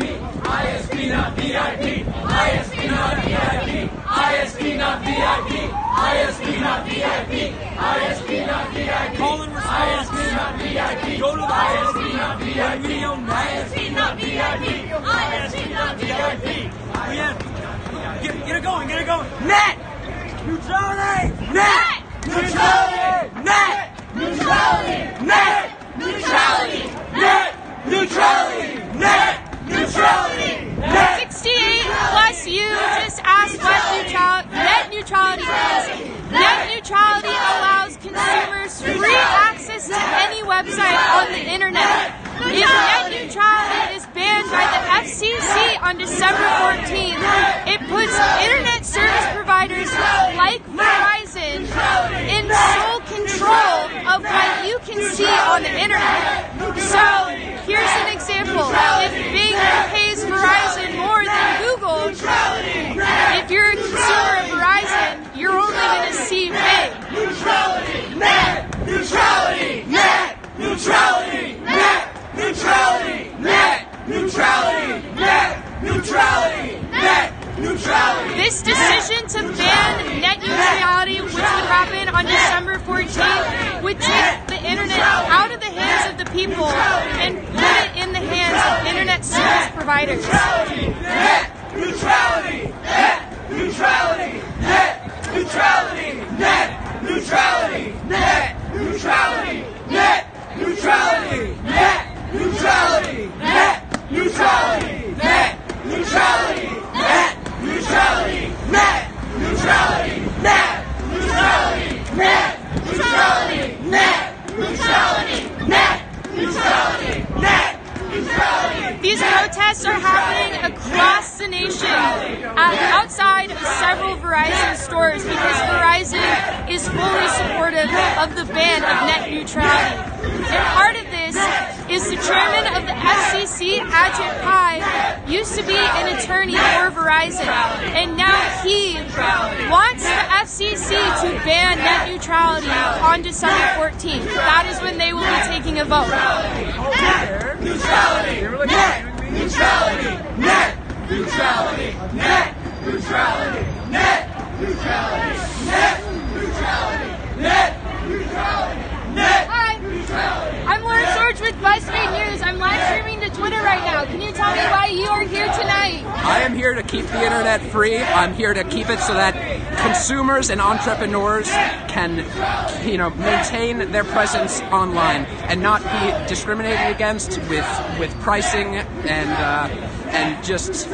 ISP not VIP. ISP not VIP. ISP not VIP. ISP not VIP. ISP not VIP. Call and response. ISP not VIP. Go to the ISP not VIP. Video ISP not VIP. ISP not VIP. Get it going. Get it going. Net! Neutrality! Net! Neutrality! Net! Neutrality! Net! Neutrality! Net! Neutrality! Net! Neutrality! Net! 68 plus you just asked what net neutrality is. Net neutrality allows consumers free access to any website on the internet. If net neutrality is banned by the FCC on December 14th, it puts internet service providers like Verizon in sole control of what you can see on the internet. So here's an example. If Bing pays Verizon more than Google, if you're a consumer of Verizon, you're only going to see Bing. Neutrality! Net! Neutrality! Net! Neutrality! Net! Neutrality! Net! Neutrality! Net! Neutrality! Net! Neutrality! This decision to ban net neutrality, which would happen on December 14th, would take the internet out of the hands of the people and put it in the hands of internet service providers. Net! Neutrality! Net! Neutrality! Net! Neutrality! Net! Neutrality! Net! Neutrality! Net! Neutrality! Net! Neutrality! Net! Neutrality! Net! Neutrality! Net! Neutrality! Net! Neutrality! Net! Neutrality! Net! Neutrality! Net! Neutrality! Net! Neutrality! Net! Neutrality! These protests are happening across the nation, outside of several Verizon stores, because Verizon is fully supportive of the ban of net neutrality. And part of this is the chairman of the FCC, Ajit Pai, used to be an attorney for Verizon, and now he wants the FCC to ban net neutrality on December 14th. That is when they will be taking a vote. Neutrality! Net! Neutrality! Net! Neutrality! Net! Neutrality! Net! Neutrality! Net! Neutrality! Net! Neutrality! Net! Hi, I'm Lauren Sorge with BuzzFeed News. I'm live streaming to Twitter right now. Can you tell me why you are here tonight? I am here to keep the internet free. I'm here to keep it so that consumers and entrepreneurs can, maintain their presence online and not be discriminated against with pricing and just,